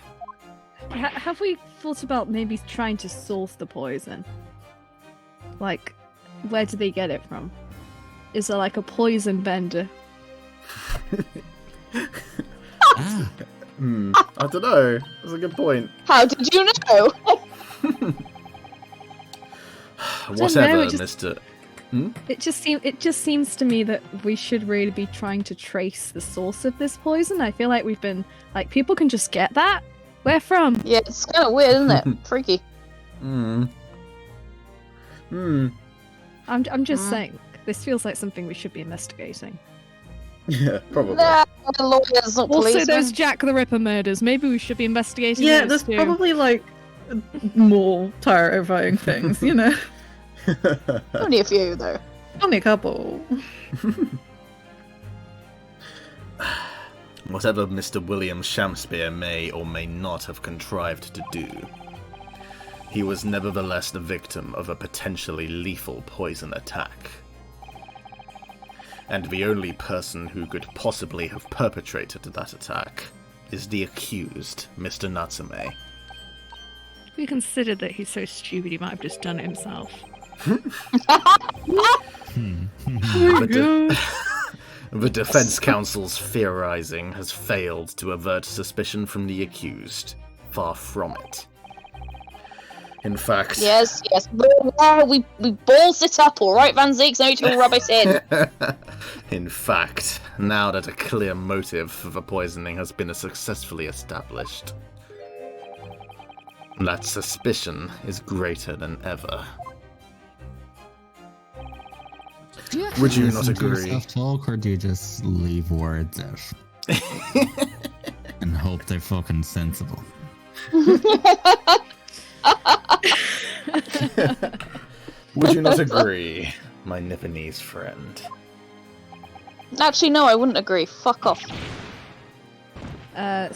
Have we thought about maybe trying to source the poison? Like, where do they get it from? Is there like a poison vendor? Ah, I don't know. That's a good point. How did you know? Whatever, it just- Mr. It just seems to me that we should really be trying to trace the source of this poison. I feel like we've been like people can just get that. Where from? Yeah, it's kind of weird, isn't it? Freaky. I'm just saying. This feels like something we should be investigating. Yeah, probably. Nah, lawyers, not Also, policemen. those Jack the Ripper murders. Maybe we should be investigating. Yeah, those there's too. probably like more terrifying things, you know? Only a few, though. Only a couple. Whatever Mr. William Shakespeare may or may not have contrived to do, he was nevertheless the victim of a potentially lethal poison attack. And the only person who could possibly have perpetrated that attack is the accused, Mr. Natsume. We considered that he's so stupid he might have just done it himself. The defense counsel's theorizing has failed to avert suspicion from the accused. Far from it. In fact... Yes. We balls it up, alright, Van Zeeks? No need to rub it in. In fact, now that a clear motive for the poisoning has been successfully established, that suspicion is greater than ever. Would you not listen to agree? yourself talk, or do you just leave words out and hope they're fucking sensible? Would you not agree, my Nipponese friend? Actually, no, I wouldn't agree. Fuck off. Alright,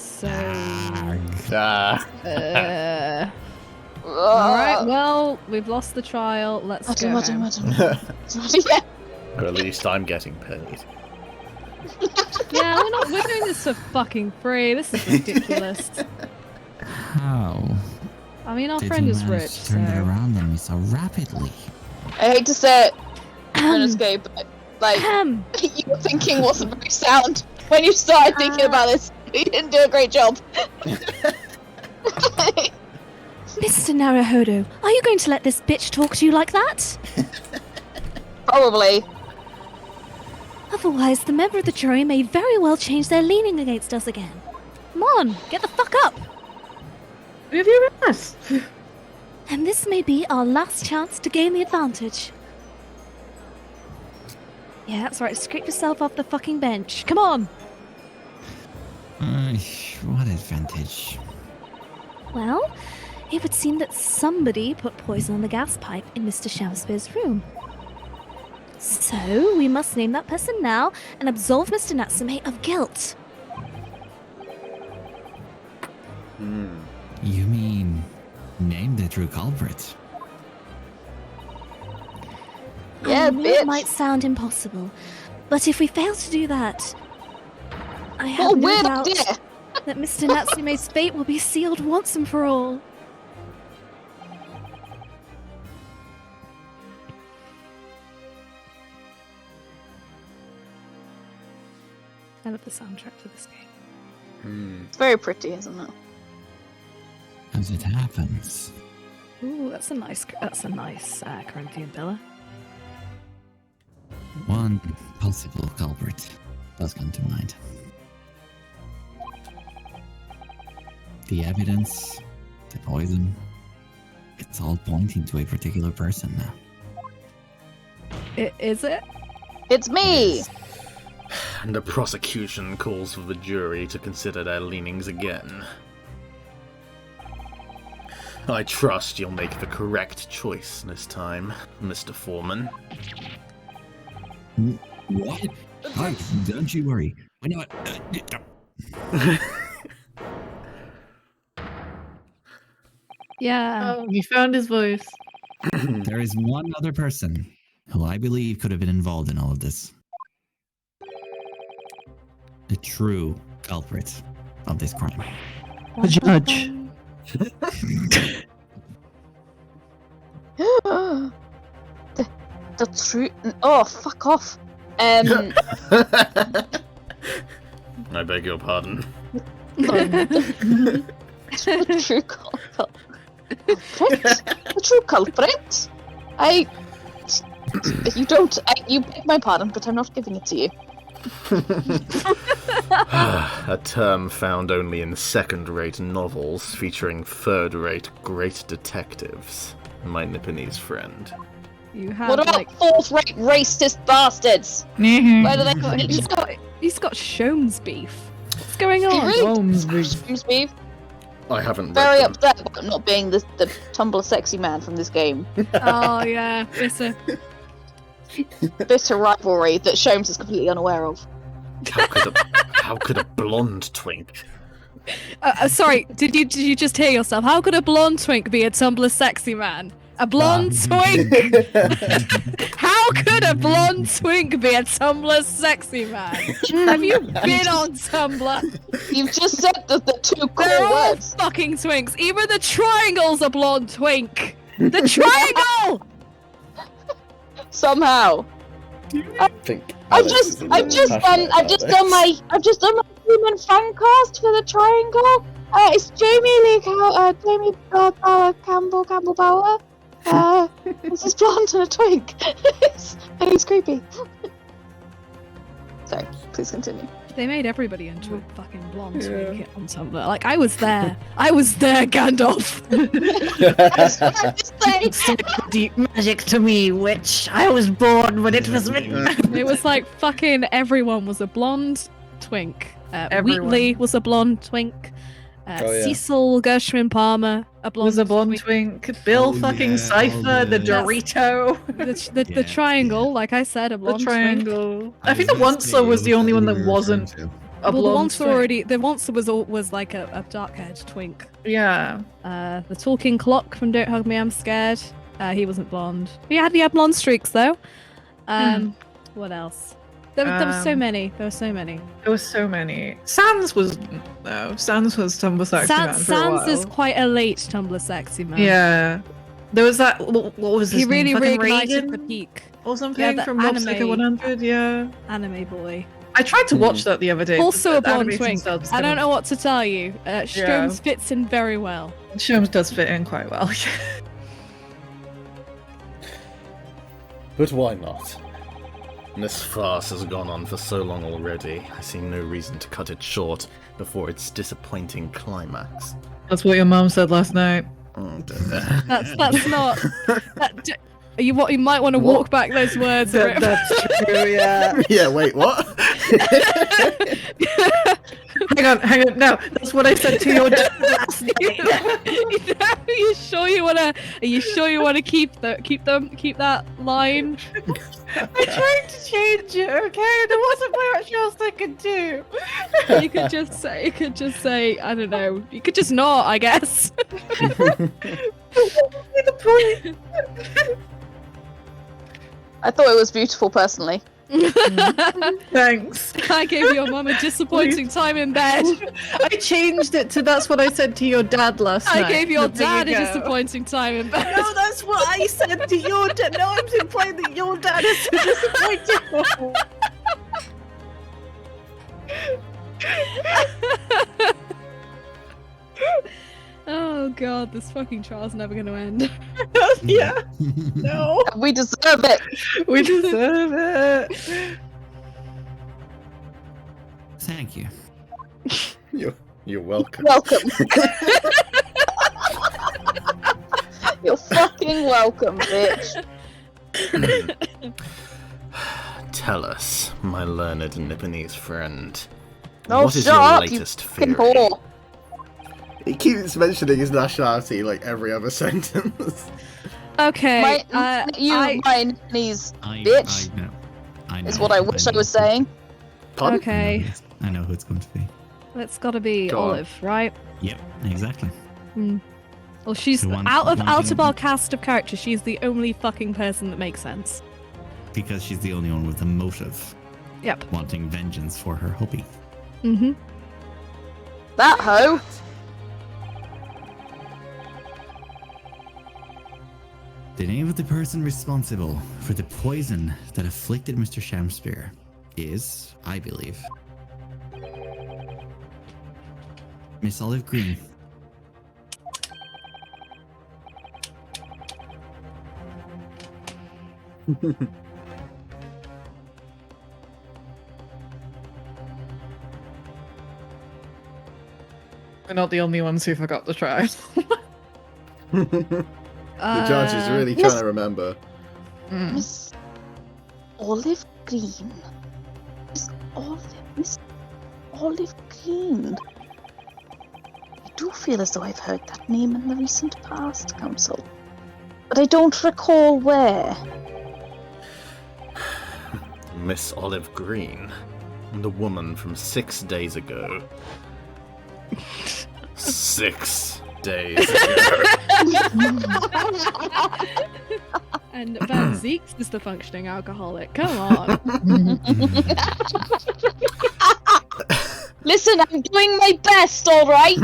well, we've lost the trial. Let's go home. Yeah. Or at least I'm getting paid. Yeah, we're doing this for fucking free. This is ridiculous. How I mean, our did friend you is manage rich, to turn it so... around on me so rapidly? I hate to say it, Ernest, but like, Ahem. your thinking wasn't very sound when you started thinking about this. You didn't do a great job. Mr. Naruhodo, are you going to let this bitch talk to you like that? Probably. Otherwise, the member of the jury may very well change their leaning against us again. Come on, get the fuck up! Have you rest? And this may be our last chance to gain the advantage. Yeah, that's right, scrape yourself off the fucking bench. Come on! What advantage? Well, it would seem that somebody put poison on the gas pipe in Mr. Shakespeare's room. So, we must name that person now and absolve Mr. Natsume of guilt. You mean name the true culprit? Yeah, I know bitch. it might sound impossible, but if we fail to do that, I What have a no weird doubt idea. that Mr. Natsume's fate will be sealed once and for all. I love the soundtrack for this game. It's very pretty, isn't it? As it happens. Ooh, that's a nice Corinthian pillar. One possible culprit does come to mind. The evidence, the poison, it's all pointing to a particular person now. Is it? It's me! And the prosecution calls for the jury to consider their leanings again. I trust you'll make the correct choice this time, Mr. Foreman. What? Oh, don't you worry. I know it. Yeah. Oh, he found his voice. There is one other person who I believe could have been involved in all of this. The true culprit of this crime. The judge. the true. Oh, fuck off. I beg your pardon. The true culprit. The true culprit. You beg my pardon, but I'm not giving it to you. A term found only in second-rate novels featuring third-rate great detectives. My Nipponese friend. You have What about fourth-rate racist bastards? Where do they feature? He's got Shomes beef. What's going He on? really Shomes Shomes beef. I haven't Very read them. upset about not being the Tumblr sexy man from this game. Oh yeah, it's a Bitter rivalry that Shomes is completely unaware of. How could a blonde twink? sorry. Did you just hear yourself? How could a blonde twink be a Tumblr sexy man? A blonde twink. How could a blonde twink be a Tumblr sexy man? Have you been on Tumblr? You've just said the two They're core all words. fucking twinks. Even the triangle's a blonde twink. The triangle. Somehow. think I've Alex just is a little done passionate about this. I've just done my human fan cast for the triangle. It's Jamie Lee Campbell Bauer. This is blonde and a twink. And he's creepy. Sorry, please continue. They made everybody into a fucking blonde twink on Tumblr. Like I was there. I was there, Gandalf. It's like deep magic to me, witch. I was born when it was written. It was like fucking everyone was a blonde twink. Everyone. Wheatley was a blonde twink. Oh, yeah. Cecil Gershwin Palmer, a blonde Was a blonde twink. Bill fucking Cipher, the yeah. Dorito. The Yeah. triangle, like I said, a The blonde twink. triangle. I think the Oncer was the only one that wasn't a Well, the blonde Oncer twink. already. The Oncer was like a dark-haired twink. Yeah. The talking clock from Don't Hug Me, I'm Scared. He wasn't blonde. He had blonde streaks though. What else? There were so many. There were so many. There was so many. Sans was Tumblr sexy man for a Sans while. is quite a late Tumblr sexy man. Yeah. There was that. What was his He really name? Fucking reignited Reagan the peak. or something Yeah, the from Mob Psycho anime. 100. Yeah. Anime boy. I tried to watch that the other day. Also a but the blonde animation twink. style just I don't didn't- know what to tell you. Stromes fits in very well. Sherms does fit in quite well. But why not? This farce has gone on for so long already. I see no reason to cut it short before its disappointing climax. That's what your mom said last night. Oh, dear. That's not. You might want to What? walk back those words. That's true, yeah. Yeah, wait, what? Hang on. No, that's what I said to your dad last night. Are you sure you wanna keep that line? I tried to change it, okay? There wasn't much else I could do. You could just say, I don't know. You could just not, I guess. The point. I thought it was beautiful personally. Thanks. I gave your mum a disappointing time in bed. I changed it to that's what I said to your dad last night. I gave your But there dad a you go. disappointing time in bed. No, that's what I said to your dad. No, I'm implying that your dad is a disappointing. Oh god, this fucking trial's never gonna end. Yeah. No. We deserve it. We deserve it. Thank you. You're welcome. Welcome. You're fucking welcome, bitch. Tell us, my learned Nipponese friend. Oh, what is shut your up, latest you fucking theory? whore. He keeps mentioning his nationality like every other sentence. Okay, My knees I Bitch. know. I know. is what I wish I was saying. Pardon? okay. I know who it's going to be. That's gotta be Go on. Olive, right? Yep, exactly. Well, she's The one- out of one- our cast of characters. She's the only fucking person that makes sense. Because she's the only one with a motive. Yep. Wanting vengeance for her hobby. Mm-hmm. That hoe. The name of the person responsible for the poison that afflicted Mr. Shamspear is, I believe, Miss Olive Green. We're not the only ones who forgot the try. The judge is really Yes. trying to remember. Miss Olive Green. Miss Olive Green. I do feel as though I've heard that name in the recent past, Council. But I don't recall where. Miss Olive Green. The woman from 6 days ago. 6 days ago. And Van Zeeks is the functioning alcoholic. Come on. Listen, I'm doing my best, alright?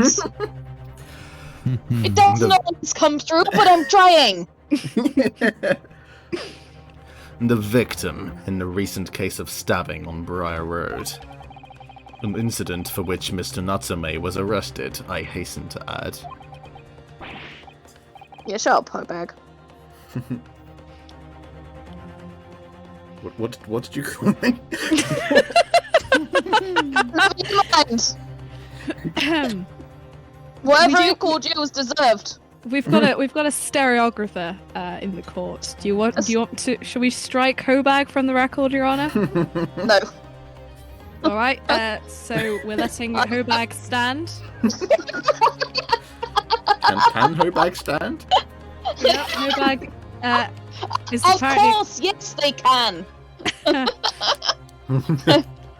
It doesn't always come through, but I'm trying. The victim in the recent case of stabbing on Briar Road. An incident for which Mr. Natsume was arrested, I hasten to add. Yeah, shut up, Hobag. What did you call me? Never mind. Ahem. Whatever We do- I called you was deserved. We've got a stereographer in the court. Do you want to? Shall we strike Hobag from the record, Your Honor? No. All right. So we're letting Hobag stand. Can Hobag stand? Yeah, Hobag is Of apparently. course, yes, they can.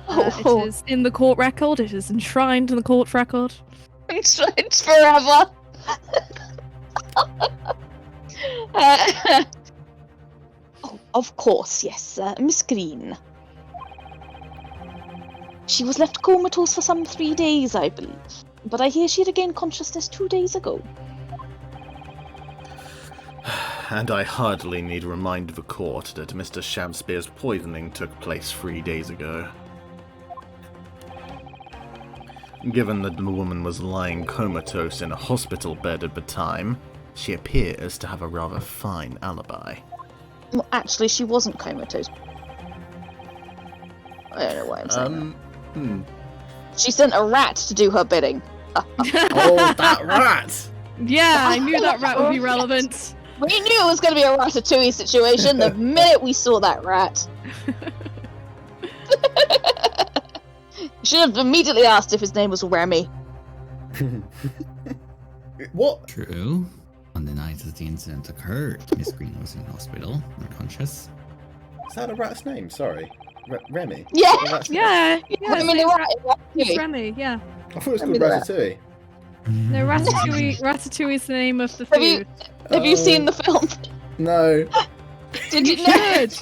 It is in the court record. It is enshrined in the court record. It's forever. Oh, of course, yes, Miss Green. She was left comatose for some 3 days, I believe. But I hear she regained consciousness 2 days ago. And I hardly need remind the court that Mr. Shamspear's poisoning took place 3 days ago. Given that the woman was lying comatose in a hospital bed at the time, she appears to have a rather fine alibi. Well, actually, she wasn't comatose. I don't know why I'm saying that. She sent a rat to do her bidding. Oh, that rat! Yeah, I knew that rat would be relevant. We knew it was going to be a Ratatouille situation the minute we saw that rat. Should have immediately asked if his name was Remy. What? True. On the night that the incident occurred, Miss Green was in hospital, unconscious. Is that a rat's name? Sorry. Remy? Yeah. A rat's name? Yeah, I mean, it's Remy. Yeah. I thought it was Remy called the rat. Ratatouille. No, Ratatouille. Ratatouille is the name of the Have you- food. Have you seen the film? No. Did you You know? should.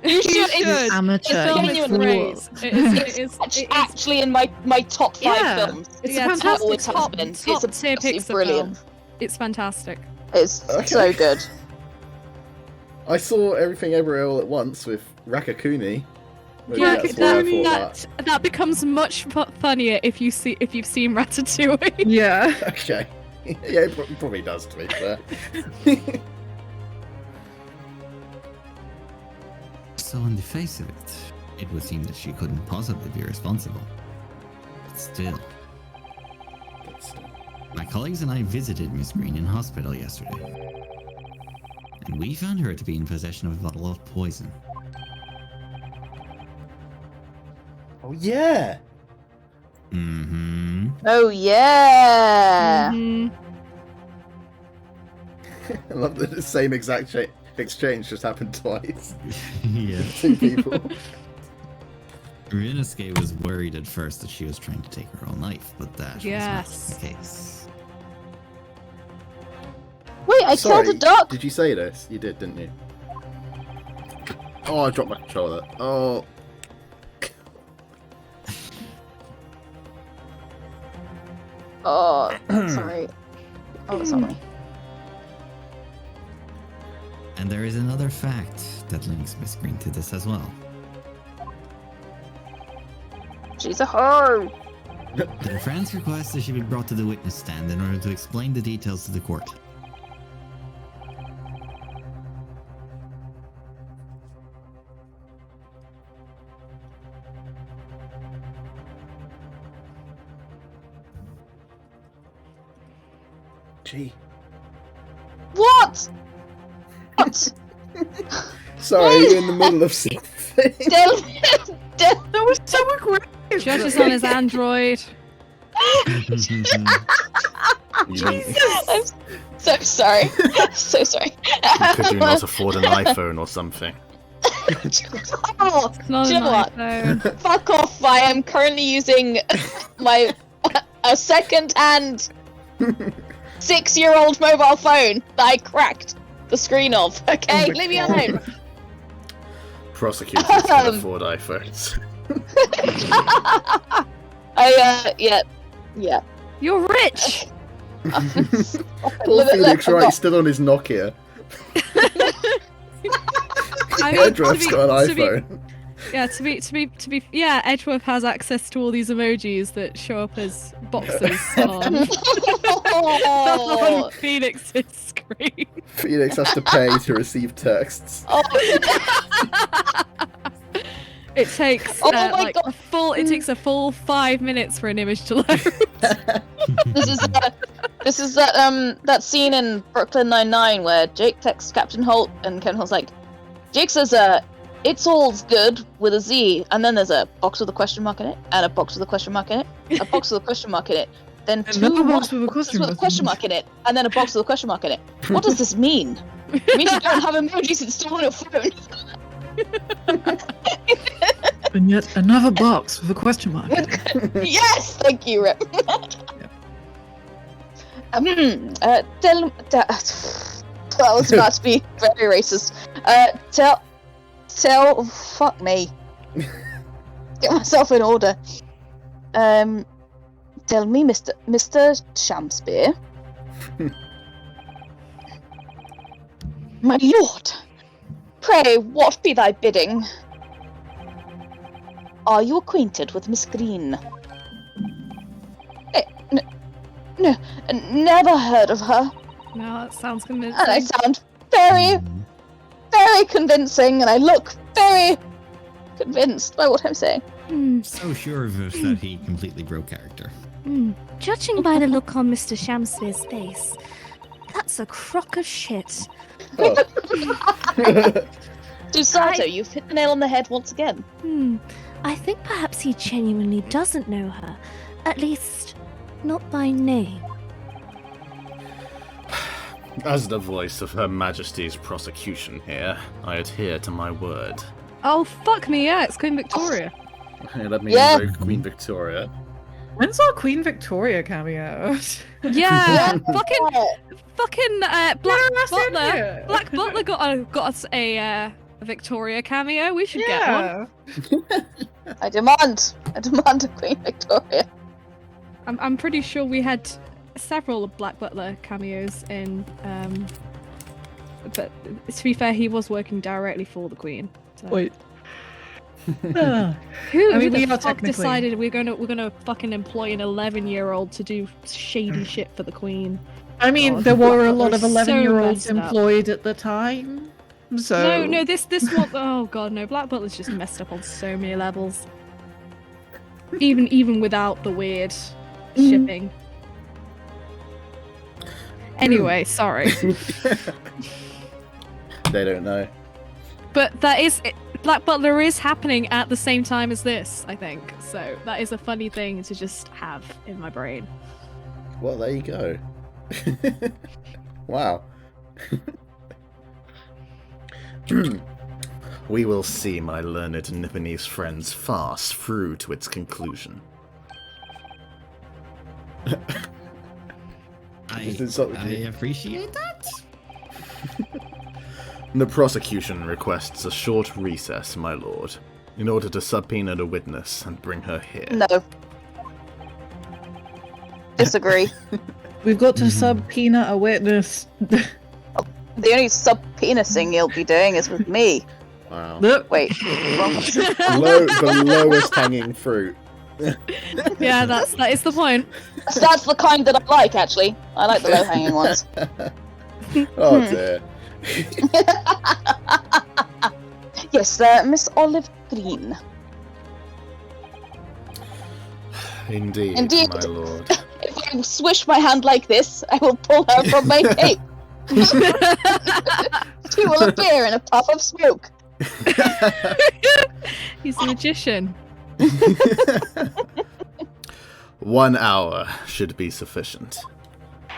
You should. should. It's Amateur. The film you is fool. great. It is actually in my top 5 Yeah. films. It's yeah, a fantastic always has top, been. top It's tier absolutely Pixar brilliant. film. It's fantastic. It's Okay. so good. I saw Everything Everywhere All at Once with Rakakuni. Maybe Yeah, that's why I thought that becomes much funnier if you've seen Ratatouille. Yeah. that. Okay. Yeah, it probably does, to be fair. So on the face of it, it would seem that she couldn't possibly be responsible. But still. My colleagues and I visited Miss Green in hospital yesterday. And we found her to be in possession of a bottle of poison. Oh yeah. Mm-hmm. Oh yeah. Mhm. I love that the same exact exchange just happened twice. Yeah. Two people. Ryunosuke was worried at first that she was trying to take her own life, but that Yes. was not the case. Wait, I Sorry, killed a duck. Did you say this? You did, didn't you? Oh, I dropped my controller. Oh. Oh, sorry. Oh, sorry. And there is another fact that links Miss Green to this as well. She's a hoe. The defense requests that she be brought to the witness stand in order to explain the details to the court. Gee. What? What? Sorry, you're in the middle of something. Del- That was so aggressive. Josh is on his Android. I'm so sorry. So sorry. Could you not afford an iPhone or something? Oh, It's not Do you an know what? iPhone. fuck off! I am currently using my a second-hand 6-year-old mobile phone that I cracked the screen of. Okay, Oh my leave me God. alone. Prosecutors can afford iPhones. Yeah. You're rich. Poor Felix Wright still on his Nokia. I mean, Edgeworth's got an iPhone. yeah, Edgeworth has access to all these emojis that show up as boxes on Oh. Phoenix's screen. Felix has to pay to receive texts. Oh. It takes Oh my like God. it takes a full 5 minutes for an image to load. This is that scene in Brooklyn Nine-Nine where Jake texts Captain Holt and Ken Holt's like, Jake says it's all's good with a Z, and then there's a box with a question mark in it, and a box with a question mark in it, a box with a question mark in it, then Another two box with a boxes question with a mark. question mark in it, and then a box with a question mark in it. What does this mean? It means you don't have emojis installed on your phone. And yet another box with a question mark. Yes, thank you, Rip. That was about to be very racist. Fuck me. Get myself in order. Tell me, Mr. Shamspeare. My lord, pray, what be thy bidding? Are you acquainted with Miss Green? No, never heard of her. No, that sounds convincing. And I sound very, very convincing, and I look very convinced by what I'm saying. So sure of us that he completely broke character. Judging by the look on Mr. Shamspeare's face, that's a crock of shit. Oh. Dusato, you've hit the nail on the head once again. I think perhaps he genuinely doesn't know her. At least, not by name. As the voice of Her Majesty's prosecution here, I adhere to my word. Oh fuck me, yeah, it's Queen Victoria. Let me Yeah. invoke Queen Victoria. When's our Queen Victoria cameo? Yeah, fucking Black that's in Butler. here. Black Butler got us a Victoria cameo. We should get one. Yeah. I demand a Queen Victoria. I'm pretty sure we had several Black Butler cameos in. But to be fair, he was working directly for the Queen. So. Wait. Who, I mean, who we the are fuck technically- decided we're gonna fucking employ an 11-year-old to do shady shit for the Queen? I mean, God, there were a Black lot of Butler's so 11-year-olds messed up. employed at the time. So No, this one. Oh god, no! Black Butler's just messed up on so many levels. Even without the weird shipping. Anyway, sorry, They don't know. but Black Butler is happening at the same time as this, I think. So that is a funny thing to just have in my brain. Well, there you go. Wow. We will see my learned Nipponese friend's farce through to its conclusion. I appreciate that. The prosecution requests a short recess, my lord, in order to subpoena the witness and bring her here. No. Disagree. we've got to subpoena a witness. The only subpoenacing you'll be doing is with me. Wow. Look, Wait. wrong. The lowest hanging fruit. Yeah, that is the point. That's the kind that I like, actually. I like the low-hanging ones. Oh dear. Yes, Miss Olive Green. Indeed, Indeed. my lord. If I swish my hand like this, I will pull her from my cape. She will appear in a puff of smoke. He's a magician. 1 hour should be sufficient.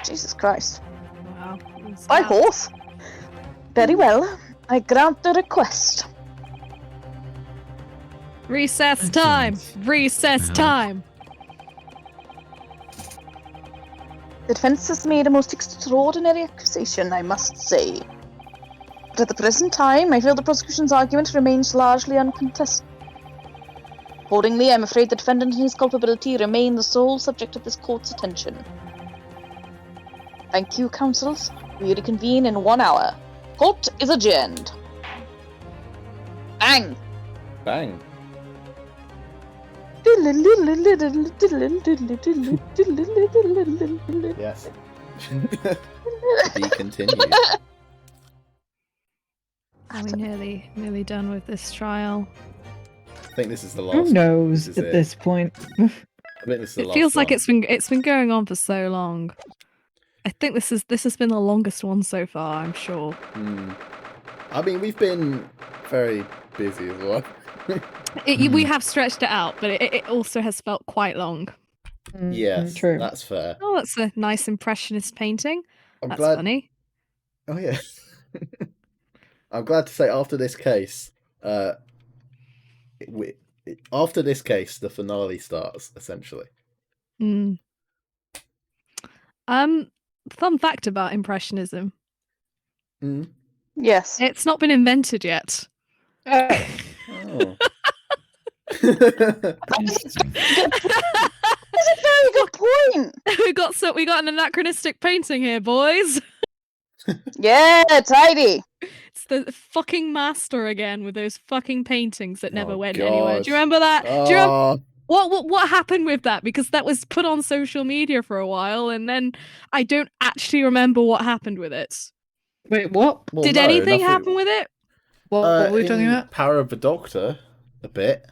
Jesus Christ. Wow. By horse? Very well. I grant the request. Recess time. Recess time. The defense has made a most extraordinary accusation, I must say. But at the present time, I feel the prosecution's argument remains largely uncontested. Accordingly, I'm afraid the defendant and his culpability remain the sole subject of this court's attention. Thank you, counsels. We reconvene in 1 hour. Court is adjourned. Bang! Bang. Yes. Be continued. Are we nearly done with this trial? I think this is the last. who knows This is at it. this point? I think this is the It last feels like one. it's been going on for so long. I think this has been the longest one so far, I'm sure. I mean, we've been very busy as well. We have stretched it out, but it also has felt quite long. Yes, true. that's fair. Oh, that's a nice impressionist painting. I'm That's glad. funny. Oh yeah. I'm glad to say after this case, after this case, the finale starts essentially. Mm. Fun fact about impressionism: Yes. it's not been invented yet. Oh. That's a very good point. we got an anachronistic painting here, boys. Yeah, tidy. It's the fucking master again with those fucking paintings that never Oh, went anywhere. God. Do you remember that? Do you remember Oh, what happened with that? Because that was put on social media for a while, and then I don't actually remember what happened with it. Wait, what? well, Did no, anything nothing- happen with it? What were we talking in about? Power of the Doctor, a bit.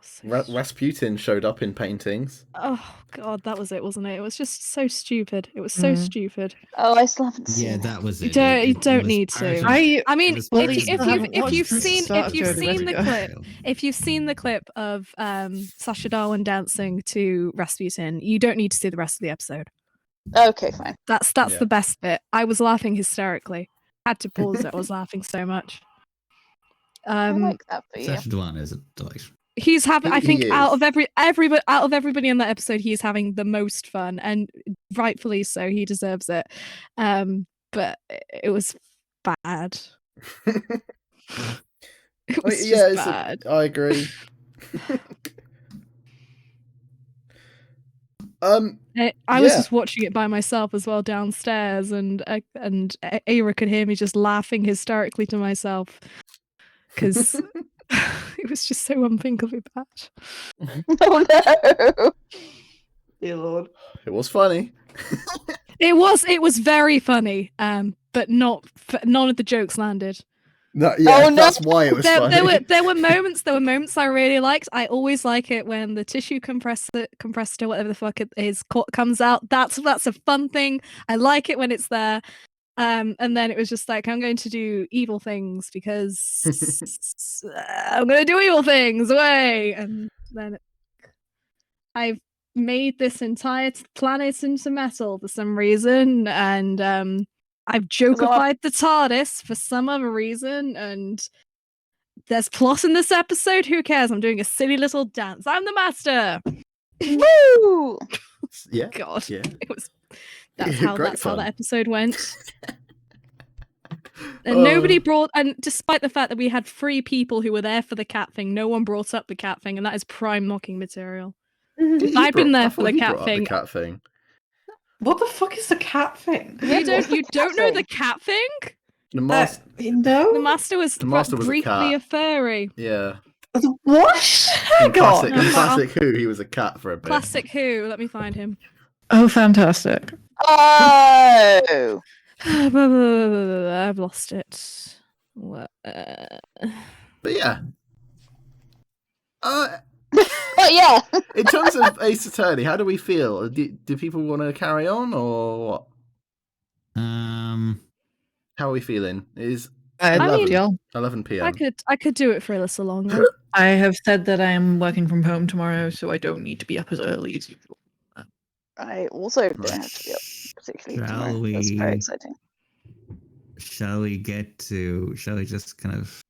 So Rasputin showed up in paintings. Oh god, that was it, wasn't it? It was just so stupid. It was so stupid. Oh, I still haven't seen Yeah, it. that was You it. don't was need part to. of- I mean, it was well, part at of least the- I haven't watched if since you've seen the clip, Show. if you've seen the clip of Sacha Darwin dancing to Rasputin, you don't need to see the rest of the episode. Okay, fine. That's Yeah. the best bit. I was laughing hysterically. Had to pause it. I was laughing so much. I like that for you. Sacha Dhawan is a delight. He's having. I He think out is. of everybody in that episode, he's having the most fun, and rightfully so. He deserves it. But it was bad. It was Yeah, just bad. I agree. I was yeah. just watching it by myself as well downstairs, and Ira could hear me just laughing hysterically to myself because It was just so unthinkably bad. Oh no! Dear Lord. It was funny. It was very funny, but none of the jokes landed. No, yeah, Oh, no. that's why it was There funny. were moments I really liked. I always like it when the tissue compressor, whatever the fuck it is, comes out. That's a fun thing. I like it when it's there. And then it was just like, I'm going to do evil things because I'm going to do evil things away. And then I've made this entire planet into metal for some reason, and I've jokeified the TARDIS for some other reason, and there's plot in this episode. Who cares? I'm doing a silly little dance. I'm the master. Woo! Yeah. God, Yeah. it was. That's how Great fun. that episode went. And nobody brought, and despite the fact that we had 3 people who were there for the cat thing, no one brought up the cat thing, and that is prime mocking material. If I'd been there for the cat thing. The cat thing. What the fuck is the cat thing? You don't know the cat thing? The master. No. The master was was briefly a cat. furry. Yeah. What? In Hang on. classic Who, he was a cat for a bit. Classic Who. Let me find him. Oh, fantastic. Oh! I've lost it. But yeah. But yeah. In terms of Ace Attorney, how do we feel? Do people want to carry on or what? How are we feeling? It is 11 p.m. I could do it for a little longer. I have said that I am working from home tomorrow, so I don't need to be up as early as usual. I also don't have to be up particularly tomorrow. That's very exciting. Shall we just kind of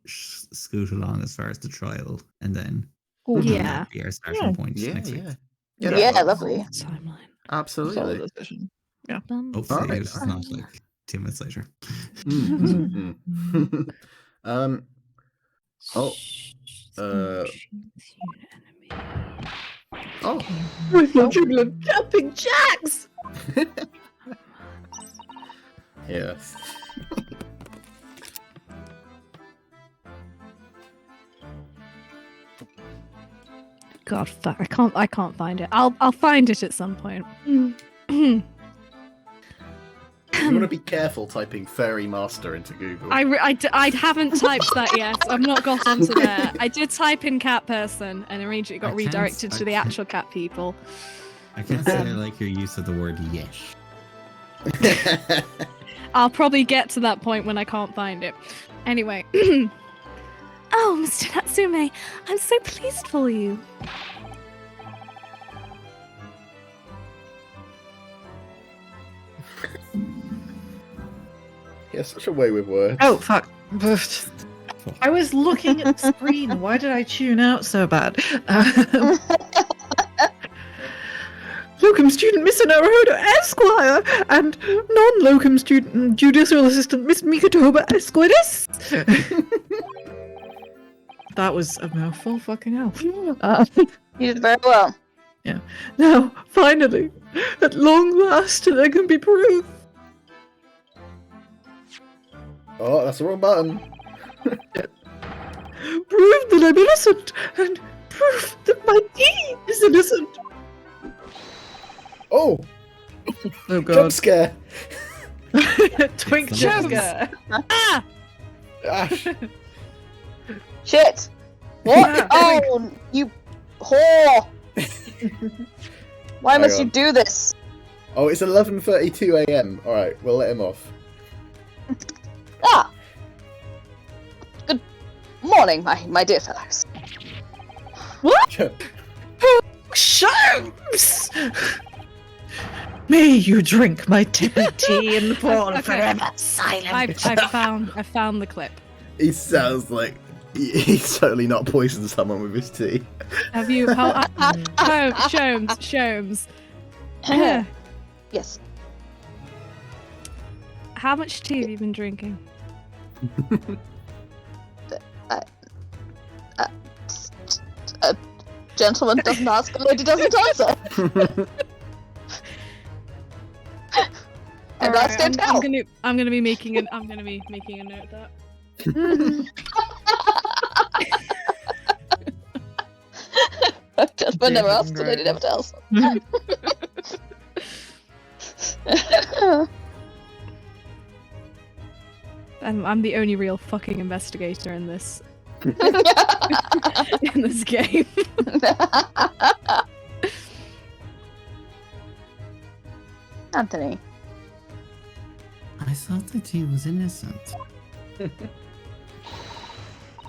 scoot along as far as the trial and then Yeah. be our starting point next week? Yeah, lovely. Timeline. Absolutely. Solid decision. Yeah. Hopefully Alright, it's not like 2 minutes later. Jumping jacks! Yes. God, fuck! I can't find it. I'll find it at some point. You want to be careful typing fairy master into Google. I haven't typed that yet. I've not got onto there. I did type in cat person and immediately got redirected to the actual cat people. I can't say I like your use of the word yes. I'll probably get to that point when I can't find it. Anyway. Oh, Mr. Natsume, I'm so pleased for you. He has such a way with words. Oh, fuck. I was looking at the screen. Why did I tune out so bad? Locum student Mr. Naruhodo Esquire and non-locum student judicial assistant Miss Mikatoba Esquides. That was a mouthful, fucking hell. You did very well. Yeah. Now, finally, at long last, there can be proof. Oh, that's the wrong button. Proof that I'm innocent, and proof that my deed is innocent. Oh! Oh Jump god. scare! Twink Jones. Joker. Ah! Ash! Shit! What? Oh, you whore! Why must you do this? Oh, it's 11:32 a.m. Alright, we'll let him off. Ah! Good morning, my dear fellows. Shamps! May you drink my tepid tea in the porn Okay. forever. Silent. I found the clip. He sounds like he's totally not poisoned someone with his tea. Have you? Sholmes. Yes. How much tea have you been drinking? Gentleman doesn't ask, a lady doesn't answer. And I stand out. I'm gonna be making a note of that. Jasper never David asks, and the lady never tells. I'm the only real fucking investigator in this in this game. Anthony. I thought that he was innocent.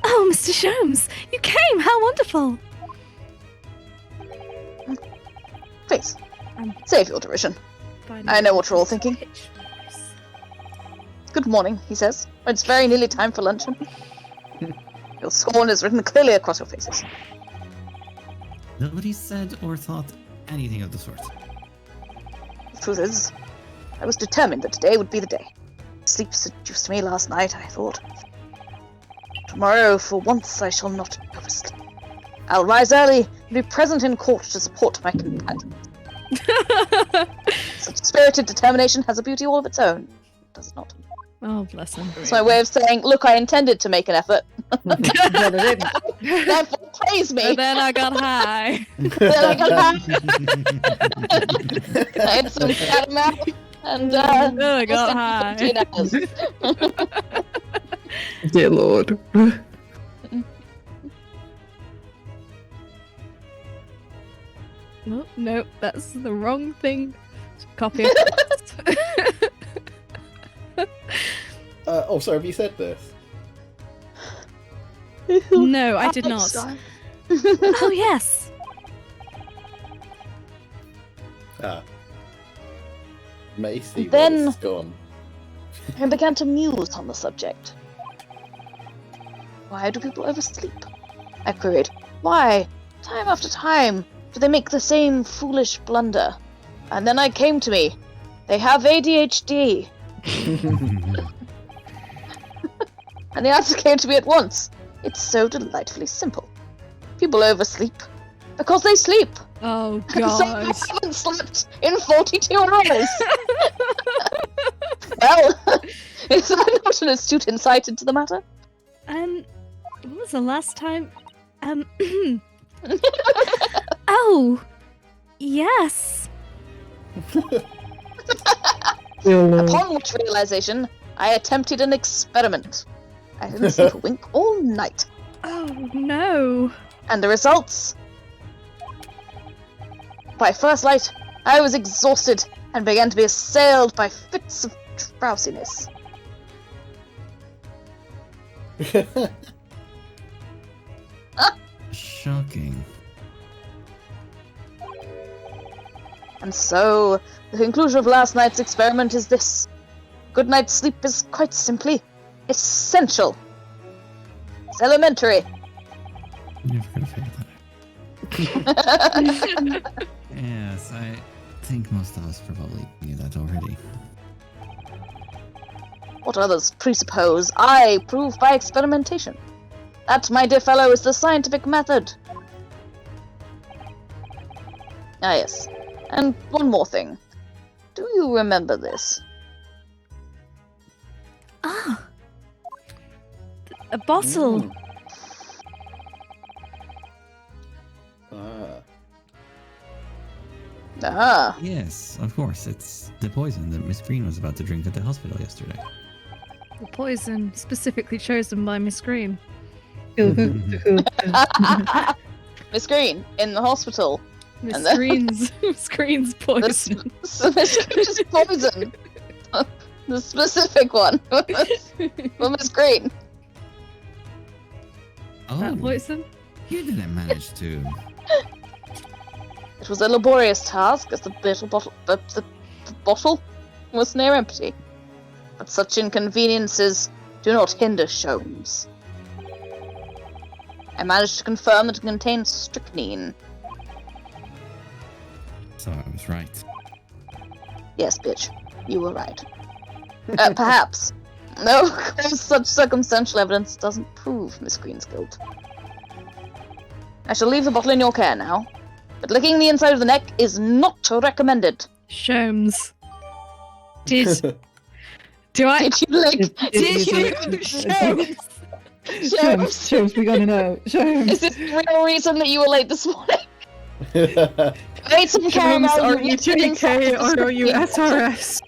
Oh, Mr. Sholmes, you came! How wonderful! Please, save your derision. Fine. I know what you're all thinking. Pitch voice. Good morning, he says. It's very nearly time for luncheon. Your scorn is written clearly across your faces. Nobody said or thought anything of the sort. The truth is, I was determined that today would be the day. Sleep seduced me last night, I thought. Tomorrow, for once, I shall not oversleep. I'll rise early and be present in court to support my companion. Such spirited determination has a beauty all of its own, does it not? Oh, bless him. It's my way of saying, look, I intended to make an effort. But I didn't. Therefore, praise me. But then I got high. Then I got I had some catamount and Then I got high. 15 hours. Dear Lord. Oh, no, that's the wrong thing. Copy. Oh, sorry, have you said this? No, I did not. Oh, yes. Ah. Macy Then- was gone. I began to muse on the subject. Why do people oversleep? I queried. Why, time after time, do they make the same foolish blunder? And then it came to me. They have ADHD. And the answer came to me at once. It's so delightfully simple. People oversleep because they sleep. Oh, And so I God. haven't slept in 42 hours. Well, is that not an astute insight into the matter? What was the last time? Oh, yes. Upon which realization, I attempted an experiment. I didn't sleep a wink all night. Oh, no. And the results? By first light, I was exhausted and began to be assailed by fits of drowsiness. Shocking. And so, the conclusion of last night's experiment is this. Good night's sleep is quite simply essential. It's elementary. Never could have figured that out. Yes, I think most of us probably knew that already. What others presuppose, I prove by experimentation. That, my dear fellow, is the scientific method. Ah, yes. And one more thing. Do you remember this? Ah. A bottle. Mm. Ah. Ah, Yes, of course. It's the poison that Miss Green was about to drink at the hospital yesterday. The poison specifically chosen by Miss Green. Miss Green, in the hospital. Miss And then- Green's Miss Green's poison. Miss Green's poison. The specific one. For Miss Green. Oh, That poison? you didn't manage to. It was a laborious task, as the bottle was near empty. But such inconveniences do not hinder Sholmes. I managed to confirm that it contains strychnine. So I was right. Yes, bitch, you were right. Perhaps. No, such circumstantial evidence doesn't prove Miss Green's guilt. I shall leave the bottle in your care now, but licking the inside of the neck is not recommended. Sholmes. Do I? Did you lick? Did you lick the Sholmes? Sholmes? Sholmes, we gotta know. Is Sholmes. this the real reason that you were late this morning? I ate some James, caramel. are you JK or are you SRS?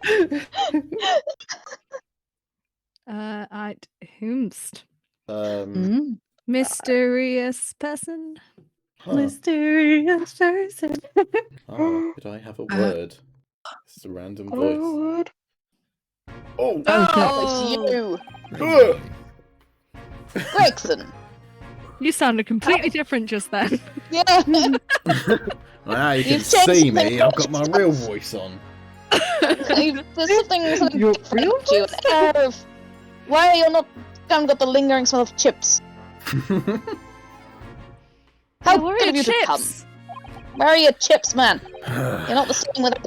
Whomst. Mm. Mysterious person. Huh. Mysterious person. Oh, could I have a word? It's a random voice. Word. Oh! Oh, it's you, Ugh. Gregson. You sounded completely different just then. Yeah. Well, now you can You've changed see the me. I've got my voice. real voice on. There's something Your different real about you. An air of why are you not haven't got the lingering smell of chips? How Where are good of your you to come? chips? Where are your chips, man? You're not the same without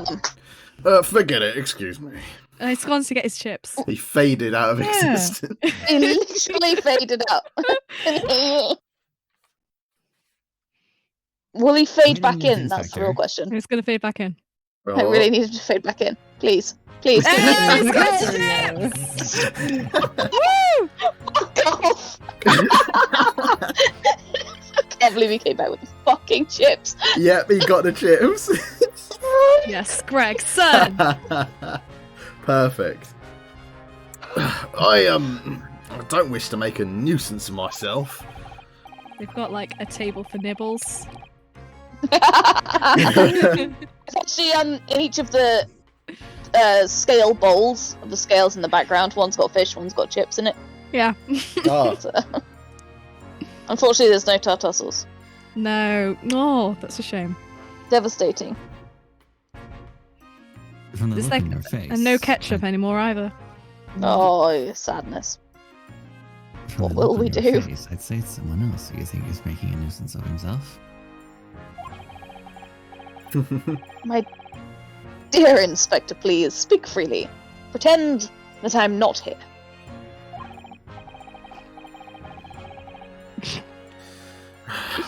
them. Forget it. Excuse me. He's gone to get his chips. He faded out of Yeah. existence. He literally faded out. Will he fade back in? That's the real question. He's going to fade back in. I really needed to fade back in. Please. Please. Hey, Please. he's got chips! Woo! Fuck off! I can't believe he came back with the fucking chips. Yep, he got the chips. Yes, Greg, son! Perfect. I don't wish to make a nuisance of myself. They've got like a table for nibbles. It's actually in each of the scale bowls of the scales in the background. One's got fish, one's got chips in it. Yeah. Ah, So, unfortunately, there's no tartar sauce. No. Oh, that's a shame. Devastating. From the There's look like- in their face, And no ketchup anymore either. Oh, sadness. from What the look will on we your do? face, I'd say it's someone else who you think is making a nuisance of himself. My dear Inspector, please speak freely. Pretend that I'm not here.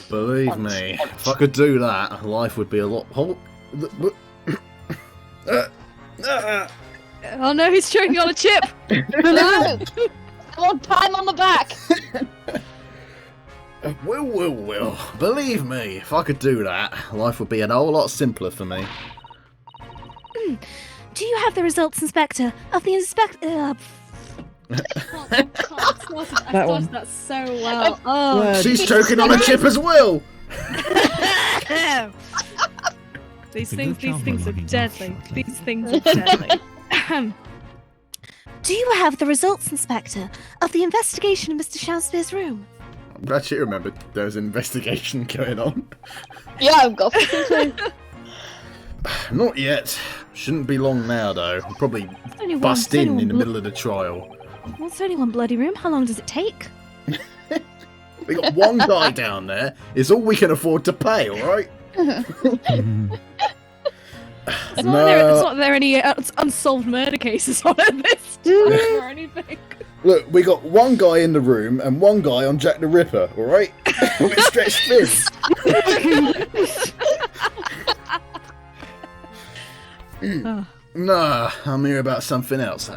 believe me, if I could do that, life would be a lot. Oh no, he's choking on a chip! No! I want time on the back! Will. Believe me, if I could do that, life would be a whole lot simpler for me. Do you have the results, Inspector, of the That one. That so well. Oh, Word. She's choking on a chip as well! these It's a things good job we're are logging off deadly. shortly. These things are deadly. Do you have the results, Inspector, of the investigation in Mr. Shakespeare's room? I'm glad you remembered there was an investigation going on. Yeah, I've got Not yet. Shouldn't be long now, though. I'll probably It's only one- bust it's only in one the blo- middle of the trial. Well, it's only one bloody room. How long does it take? We got one guy down there. It's all we can afford to pay, alright? It's not that there are any unsolved murder cases on this or anything. Look, we got one guy in the room and one guy on Jack the Ripper, alright? With stretched fins. Oh. Nah, I'm here about something else.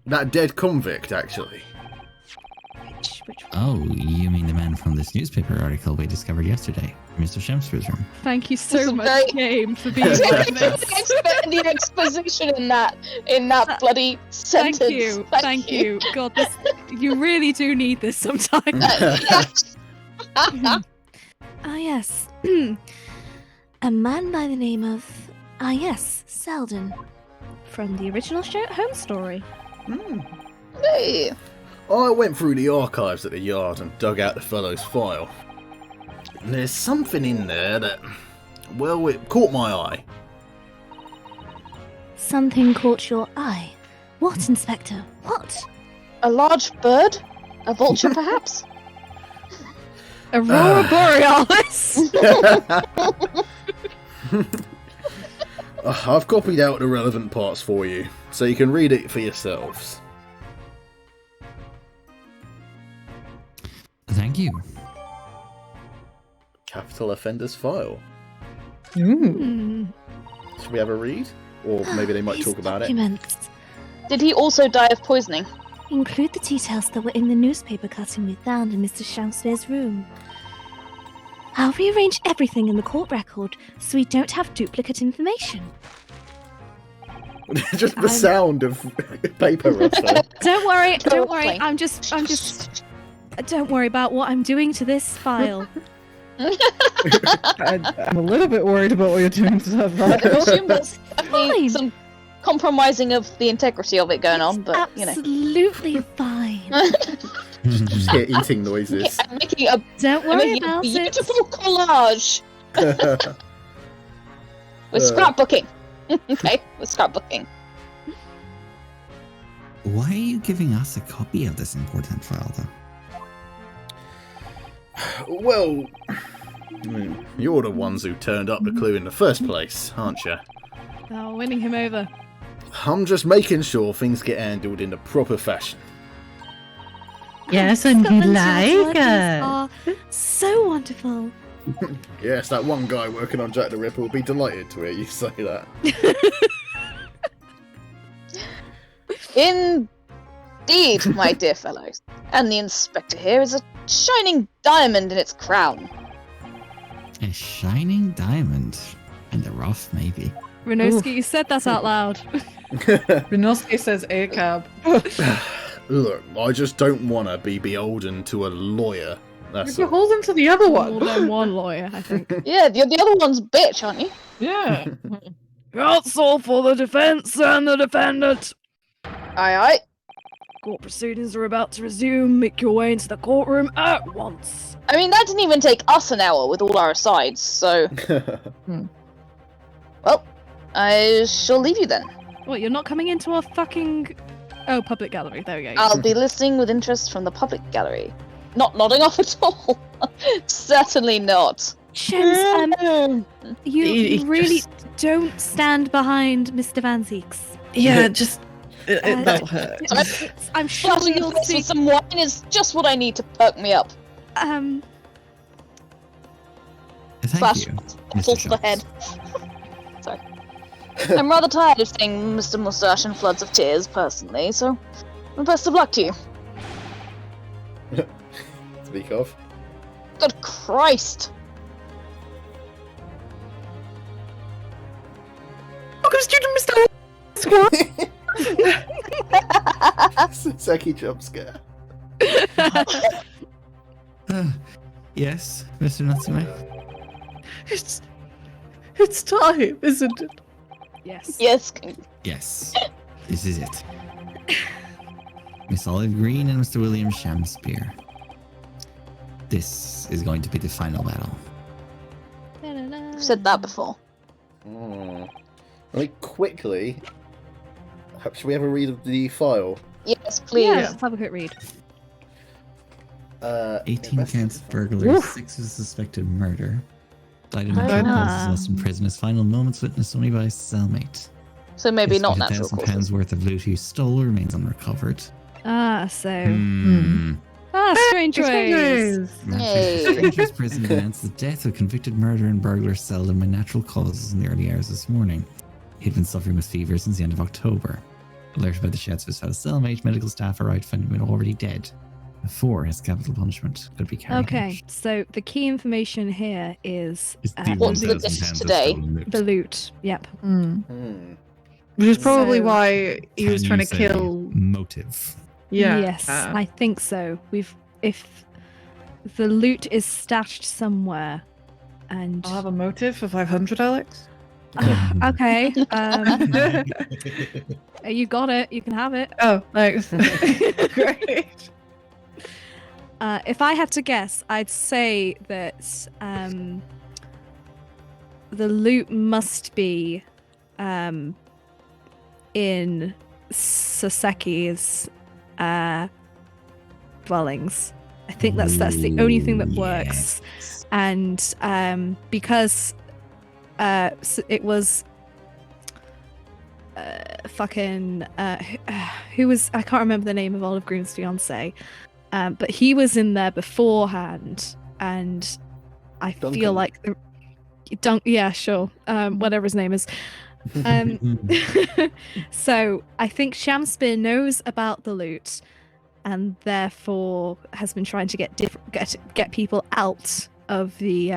That dead convict, actually. Which Oh, you mean the man from this newspaper article we discovered yesterday, Mr. Shemsford's room? Thank you This so is much, very- game, for being like this. the exposition in that bloody Thank sentence. you, thank you. God, you really do need this sometimes. Ah, yes. A man by the name of... Ah, yes, Selden. From the original home story. Hey. I went through the archives at the yard and dug out the fellow's file. There's something in there that, well, it caught my eye. Something caught your eye. What, Inspector? What? A large bird? A vulture, perhaps? Aurora Borealis. I've copied out the relevant parts for you, so you can read it for yourselves. Thank you. Capital Offenders File. Mm. Should we have a read? Or maybe they might These talk about it. documents Did he also die of poisoning? include the details that were in the newspaper cutting we found in Mr. Shakespeare's room. I'll rearrange everything in the court record so we don't have duplicate information. Just the sound of paper rustle. Don't worry. Totally. I'm just. Don't worry about what I'm doing to this file. I'm a little bit worried about what you're doing to that I file. assume there's definitely Fine. some compromising of the integrity of it going on, but you know. Absolutely fine. Just hear eating noises. I'm making a Don't I'm worry making a about it. beautiful collage. We're scrapbooking. Okay, we're scrapbooking. Why are you giving us a copy of this important file, though? Well, you're the ones who turned up the clue in the first place, aren't you? Oh, winning him over. I'm just making sure things get handled in the proper fashion. Yes, and you Scotland's like workers it. are so wonderful. Yes, that one guy working on Jack the Ripper will be delighted to hear you say that. Indeed, my dear fellows. And the inspector here is a shining diamond in its crown. A shining diamond. In the rough, maybe. Renoski, you said that out loud. Renoski says a cab. Look, I just don't want to be beholden to a lawyer. That's You're all. holding to the other More one. than one lawyer, I think. Yeah, the other one's bitch, aren't you? Yeah. Counsel for the defense and the defendant. Aye. Court proceedings are about to resume. Make your way into the courtroom at once. I mean, that didn't even take us an hour with all our asides, so... Well, I shall leave you then. What, you're not coming into our fucking... Oh, public gallery. There we go. I'll be listening with interest from the public gallery. Not nodding off at all. Certainly not. Shems, you He really just- don't stand behind Mr. Van Zeeks. Yeah, just that'll Uh, hurt. I'm sure Flushing the you'll face see. with some wine is just what I need to perk me up. Um, Thank Flash you, bottle Mr. to the head. Jones. Sorry. I'm rather tired of seeing Mr. Mustache in floods of tears, personally, so best of luck to you. Speak of. Good Christ! Welcome, student Mr. Squad. Seki jump scare. Yes, Mr. Natsume? It's time, isn't it? Yes. Yes. Yes, this is it. Miss Olive Green and Mr. William Shakespeare. This is going to be the final battle. I've said that before. Very quickly. Should we have a read of the file? Yes, please. Yeah, let's have a quick read. 18 counts of burglary, Oof. 6 is suspected murder. Died in Ah. natural causes, lost in prison. His final moments witnessed only by his cellmate. So maybe His not natural £1,000 causes. worth of loot he stole remains unrecovered. So... Hmm. Strange ways. Yay. Stranger's prison announced the death of convicted murderer and burglar Selden by natural causes in the early hours this morning. He'd been suffering with fever since the end of October. Alerted by the shouts of his fellow cellmate, medical staff arrived to find him already dead before his capital punishment could be carried Okay, out. so the key information here is It's the What's the £1,000 dish of today? stolen loot. the loot. Yep. Which is probably So- why he was Can trying you to say kill. motive. Yeah. Yes, I think so. If the loot is stashed somewhere, and I'll have a motive for 500, Alex. okay, you got it. You can have it. Oh, thanks. Great. If I had to guess, I'd say that the loot must be in Saseki's dwellings. I think that's the only thing that works. Yes. And because it was who was, I can't remember the name of Olive Green's fiance, but he was in there beforehand, and I feel Duncan. like yeah, sure, whatever his name is. So I think Shamspear knows about the loot, and therefore has been trying to get people out of the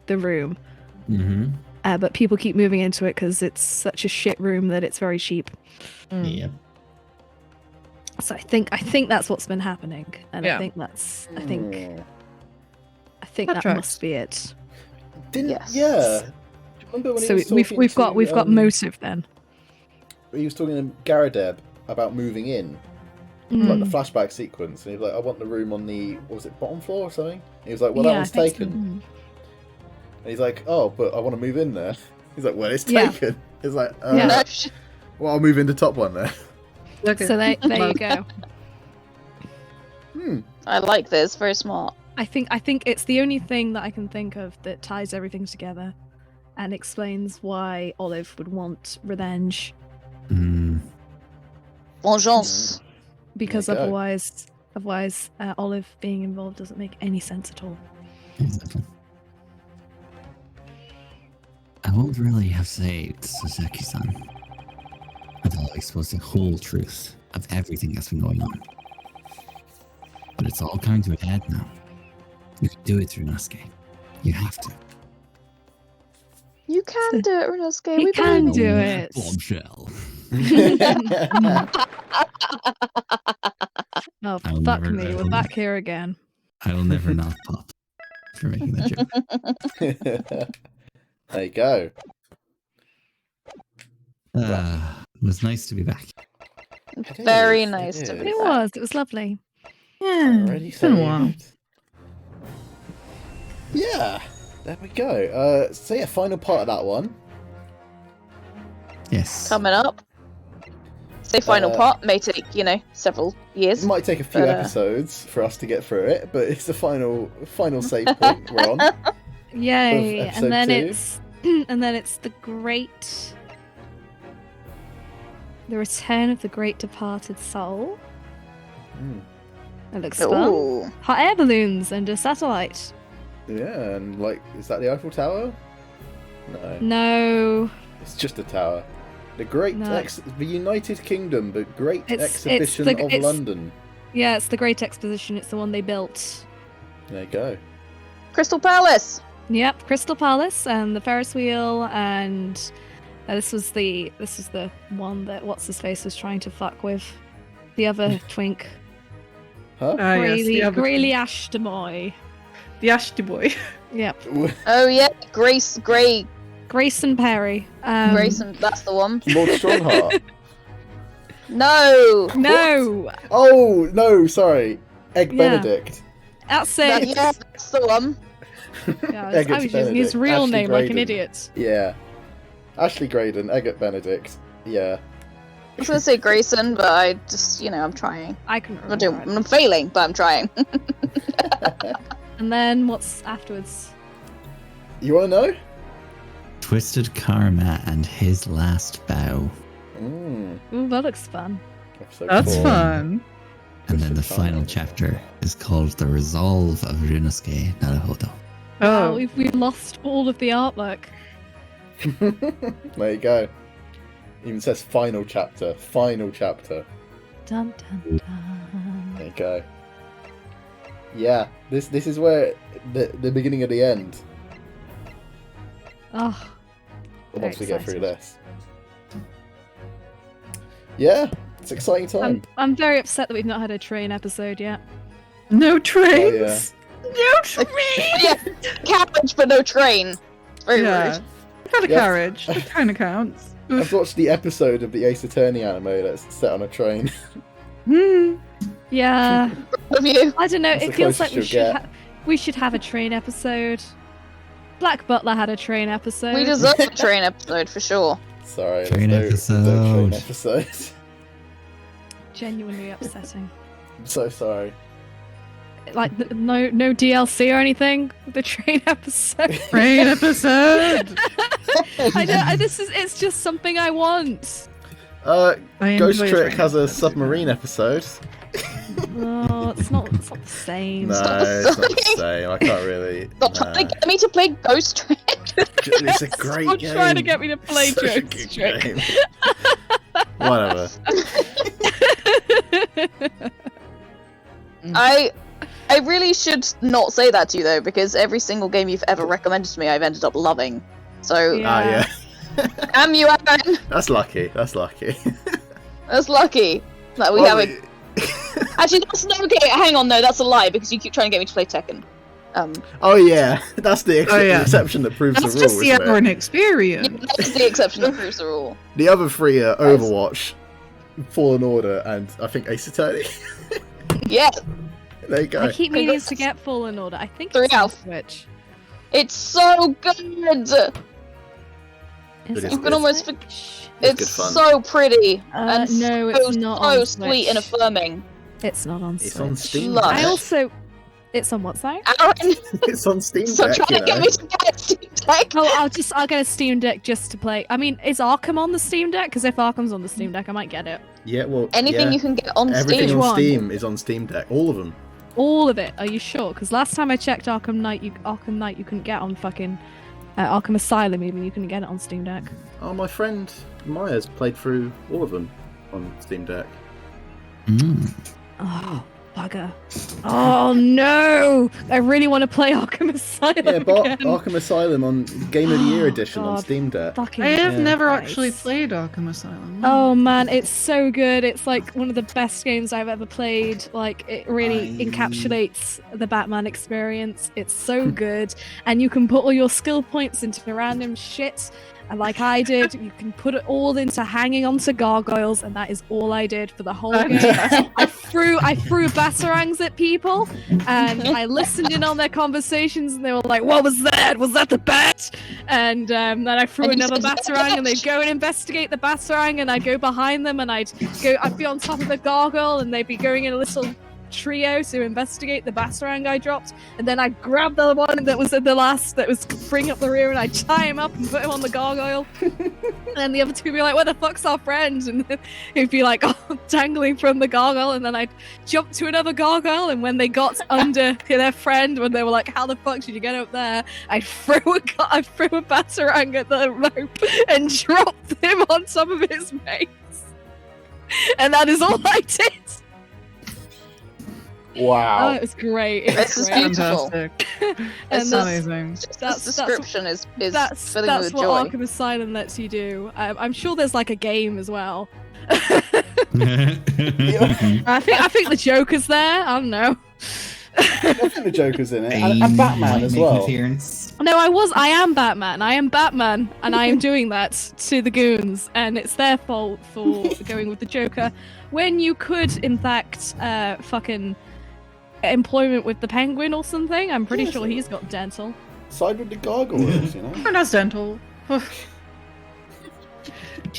the room. Mm-hmm. But people keep moving into it because it's such a shit room that it's very cheap. Yep. So I think that's what's been happening, and Yeah. I think That that tracks. must be it. Didn't Yes. yeah? Do you remember when So he was we've talking got to, motive then. He was talking to Garadeb about moving in, Mm. like the flashback sequence, and he was like, "I want the room on the what was it, bottom floor or something?" And he was like, "Well, that Yeah, I one's think so. taken." Mm. And he's like, "Oh, but I want to move in there." He's like, "Well, it's Yeah. taken." He's like, Yeah. No, "Well, I'll move into top one there." Okay. So there you go. I like this. Very smart. I think it's the only thing that I can think of that ties everything together, and explains why Olive would want revenge. Vengeance. Because There you go. otherwise, Olive being involved doesn't make any sense at all. Exactly. I won't really have saved Sasaki-san until I expose the whole truth of everything that's been going on. But it's all coming to a head now. You can do it through Nasuke. You have to. You can do it, Rinosuke. He We can believe in do you. it. Bombshell. Oh, I'll fuck never me, know. we're back here again. I will never not pop for making that joke. There you go. It was nice to be back. Very is, it nice to is. be It back. was lovely. Yeah. Already It's been a while. saved. Yeah, there we go. So yeah, final part of that one. Yes. Coming up. Say final Uh, part may take, several years. It might take a few But, episodes for us to get through it, but it's the final save point we're on. Yay! episode And then 2. it's the return of the great departed soul. Mm. It looks fun. Ooh. Hot air balloons and a satellite. Yeah, and like, is that the Eiffel Tower? No, No, it's just a tower. The Great No. the United Kingdom, the Great It's Exhibition the- of it's- London. yeah, it's the Great Exposition. It's the one they built. There you go. Crystal Palace. Yep, Crystal Palace and the Ferris wheel, and this was the one that what's his face was trying to fuck with. The other twink, Huh? Ah, yes, the other Greeley twin. Ashtamoy. The Ashty boy. Yep, Oh yeah, Grayson Perry. Grayson. That's the one. Lord Strongheart. No. No, Oh no, sorry, Egg Yeah. Benedict. that's That, it. yeah, that's the one. Yeah, I Eggert was using his Benedict, real Ashley name like an Graydon. idiot. Yeah. Ashley Graydon, Eggert Benedict. Yeah. I was gonna say Grayson, but I just, I'm trying. I couldn't remember. it. I'm failing, but I'm trying. And then what's afterwards? You want to know? Twisted Karma and his last bow. Mm, Ooh, that looks fun. episode That's 4. fun. And then the Twisted Karma. final chapter is called The Resolve of Ryunosuke Naruhodo. Oh, Oh, we've lost all of the artwork. There you go. Even says final chapter. Final chapter. Dun dun dun. There you go. Yeah, this is where the beginning of the end. Oh, Once we Very get through excited. this. Yeah, it's an exciting time. I'm very upset that we've not had a train episode yet. no trains. No trains. Yeah, carriage, but no train. Very Yeah. rude. Got a Yep. carriage. That kind of counts. I've watched the episode of the Ace Attorney anime that's set on a train. Hmm. Yeah, Of you. I don't know. That's It the feels like closest we you'll should get. we should have a train episode. Black Butler had a train episode. We deserve a train episode for sure. Sorry, Train there's no train episode. episode. Genuinely upsetting. I'm so sorry. Like no DLC or anything with the train episode. Train episode. It's just something I want. I Ghost enjoy Trick train has a episodes, submarine episode. Oh, it's not the same. No, it's not the same. I can't really. Stop trying to get me to play Ghost Trick. It's a great Stop game. trying to get me to play Such a Ghost good Trick. game. Whatever. I I really should not say that to you though, because every single game you've ever recommended to me, I've ended up loving. So, Yeah. damn you, Aaron. That's lucky. That's lucky. That's lucky that we Well, have a. Actually, that's no. Okay, hang on. No, that's a lie because you keep trying to get me to play Tekken. Oh yeah, that's the Oh, yeah. exception that proves That's the rule, just the isn't Aaron it? experience. That's the exception that proves the rule. The other three are Overwatch, Fallen Order, and I think Ace Attorney. Yeah, There you go. I keep meaning to get Fallen Order. I think 3 it's on out. Switch. it's so good. Is It it is You on can almost. Switch? It's good fun. so pretty and no, so, it's not so on sweet and Switch. affirming. It's not on It's Switch. on Steam. Lush. I Deck. also. It's on what side? Aaron, It's on Steam stop Deck, trying to get me to buy a Steam Deck. Oh, I'll get a Steam Deck just to play. I mean, is Arkham on the Steam Deck? Because if Arkham's on the Steam Deck, I might get it. Yeah, well, Anything yeah. you can get on Everything Steam. Which on one? Steam is on Steam Deck. All of them. All of it. Are you sure? Because last time I checked Arkham Knight, you couldn't get on fucking Arkham Asylum. Even you couldn't get it on Steam Deck. Oh, my friend Myers played through all of them on Steam Deck. Oh, bugger. Oh no! I really want to play Arkham Asylum Yeah, but again. Arkham Asylum on Game of the Year Oh, edition on God. Steam Deck. Fucking I have Yeah. never Christ. actually played Arkham Asylum. Oh man, it's so good. It's like one of the best games I've ever played. Like it really encapsulates the Batman experience. It's so good. And you can put all your skill points into random shit. And like I did, you can put it all into hanging onto gargoyles, and that is all I did for the whole game. I threw batarangs at people, and I listened in on their conversations, and they were like, "What was that? Was that the bat?" And then I threw And you another said, batarang, and they'd go and investigate the batarang, and I'd go behind them, and I'd be on top of the gargoyle, and they'd be going in a little trio to investigate the batarang I dropped, and then I'd grab the one that was at the last that was bring up the rear, and I'd tie him up and put him on the gargoyle. And then the other two would be like, "Where the fuck's our friend?" And then he'd be like, "Oh, dangling from the gargoyle." And then I'd jump to another gargoyle, and when they got under their friend, when they were like, "How the fuck did you get up there?" I'd throw a batarang at the rope and drop him on top of his face. And that is all I did. Oh, Wow. it was great. It This was is great. beautiful. Fantastic. And That's that's, amazing. that's, This description is that's filling me with what joy. Arkham Asylum lets you do. I'm sure there's like a game as well. Mm. I think the Joker's there. I don't know. I think the Joker's in it, Bane and Batman might as make an well. appearance. No, I am Batman. I am Batman, and I am doing that to the goons, and it's their fault for going with the Joker when you could, in fact, fucking employment with the Penguin or something. I'm pretty Yeah, sure so- he's got dental. Side with the gargoyles, you know. Oh, that's dental. Do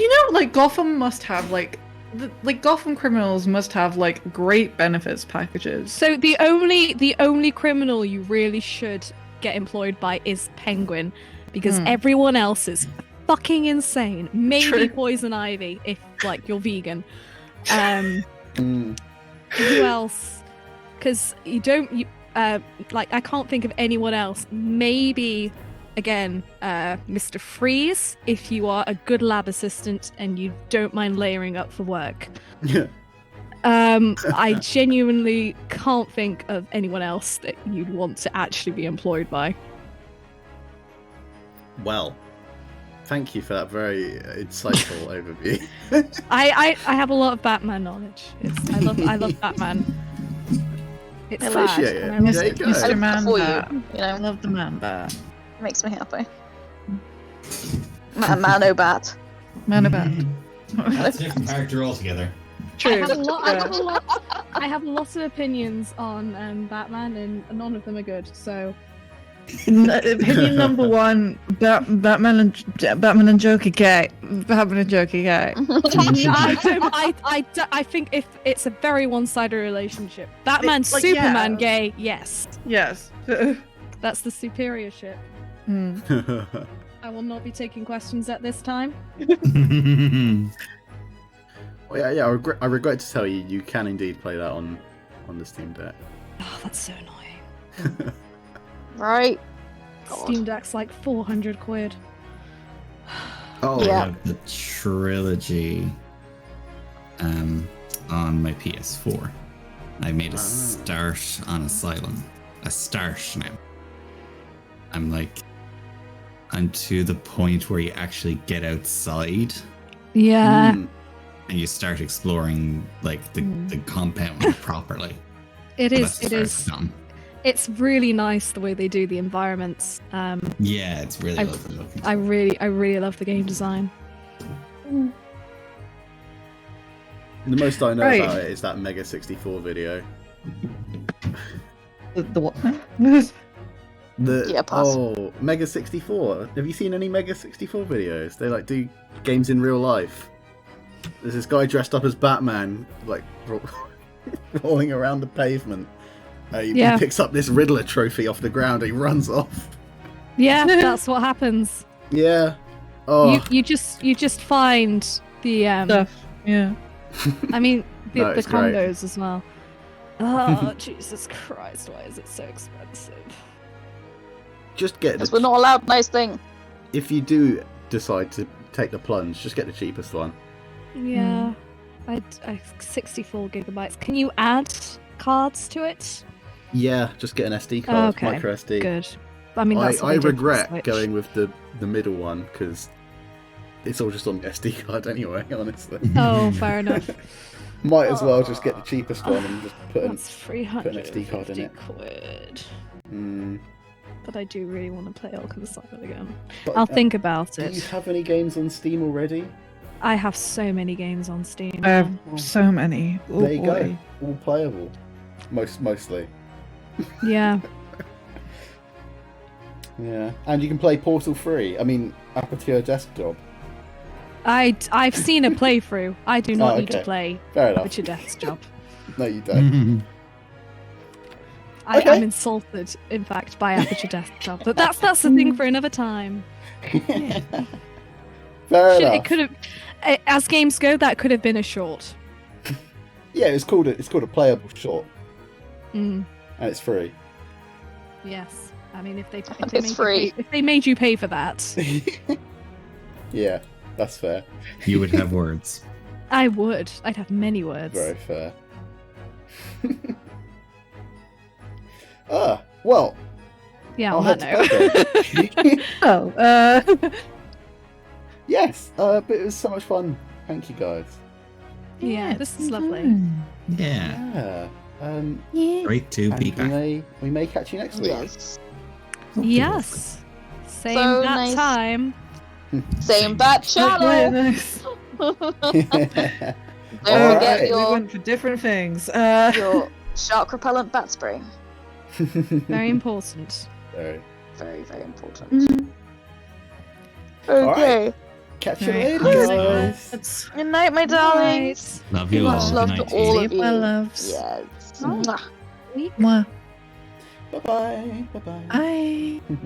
you know, like, Gotham must have, like Gotham criminals must have, like, great benefits packages. So the only criminal you really should get employed by is Penguin, because everyone else is fucking insane. Maybe True. Poison Ivy if like you're vegan. Mm. Who else? Because you like I can't think of anyone else. Maybe again, Mr. Freeze if you are a good lab assistant and you don't mind layering up for work. Yeah. I genuinely can't think of anyone else that you'd want to actually be employed by. Well, thank you for that very insightful overview. I have a lot of Batman knowledge. I love Batman. It's Appreciate sad, it. and I miss There you it. go. Mr. I Man for Bat. you, you I know, love the Man Bat. makes me happy. Mano Bat. Man Bat. That's a different character altogether. I True. have I have a lot of opinions on Batman, and none of them are good. So Opinion number one: Batman and Joker gay. Batman and Joker gay. I think if it's a very one-sided relationship, Batman, like, Superman, yeah. gay, yes, Yes. that's the superior ship. Hmm. I will not be taking questions at this time. Well, yeah. I regret to tell you, you can indeed play that on the Steam Deck. Oh, that's so annoying. Right. God. Steam Deck's like 400 quid. Oh, Yeah. The trilogy on my PS4. I made a start on Asylum. A start now. I'm to the point where you actually get outside Yeah. Mm. and you start exploring like the compound properly. It But is. that's as It far as is. I've gone. It's really nice the way they do the environments. Yeah, it's really I- lovely looking. I really love the game design. The most I know Right. about it is that Mega 64 video. The what? Yeah, pass. Mega 64. Have you seen any Mega 64 videos? They like do games in real life. There's this guy dressed up as Batman, like rolling around the pavement. He Yeah. picks up this Riddler trophy off the ground. And he runs off. Yeah, that's what happens. Yeah. Oh. You just find the Stuff. Yeah. I mean the, No, the it's great. combos as well. Oh Jesus Christ! Why is it so expensive? Just get Because we're not allowed nice thing. If you do decide to take the plunge, just get the cheapest one. Yeah, I 64 gigabytes. Can you add cards to it? Yeah, just get an SD card, Okay, micro SD. Good. I mean, that's what I they did for the regret Switch. going with the middle one because it's all just on the SD card anyway. Honestly, Oh, fair enough. might as well just get the cheapest one and just put an That's 350 SD card in it. quid. Mm, But I do really want to play Arkham Asylum again. but, I'll think about Do you it. have any games on Steam already? I have so many games on Steam. I have so many. Oh, There you boy. go, all playable. Mostly. Yeah. Yeah, and you can play Portal free. I mean, Aperture Desktop. I've seen a playthrough. I do not need to okay. play Fair enough. Witcher Death's Job. No, you don't. I Okay. am insulted, in fact, by Aperture Death's Job. But that's the thing for another time. Fair enough. It could have, as games go, that could have been a short. Yeah, it's called a playable short, Mm, and it's free. yes. I mean, if they It's made you free. pay, if they made you pay for that, Yeah, that's fair. You would have words. I would. I'd have many words. Very fair. Well, Yeah, I'll on that head to note. bed. Oh, Yes, but it was so much fun. Thank you guys. Yeah, this is lovely. Yeah. Yeah. Great to And be back. we may catch you next week. Yes. Yes. Same So that nice. time. Same bat channel. nice. Don't Alright. forget We your went for different things. your shark repellent bat spray. Very important. Very. Very, very important. Mm. Okay. Catch you Right. later, Alright. guys. It's Good night, my darlings. Love you Much all. love Good to night, all you. of you. my loves. Yes. Oh. Mwah. Mwah. Bye bye. Bye bye. Bye.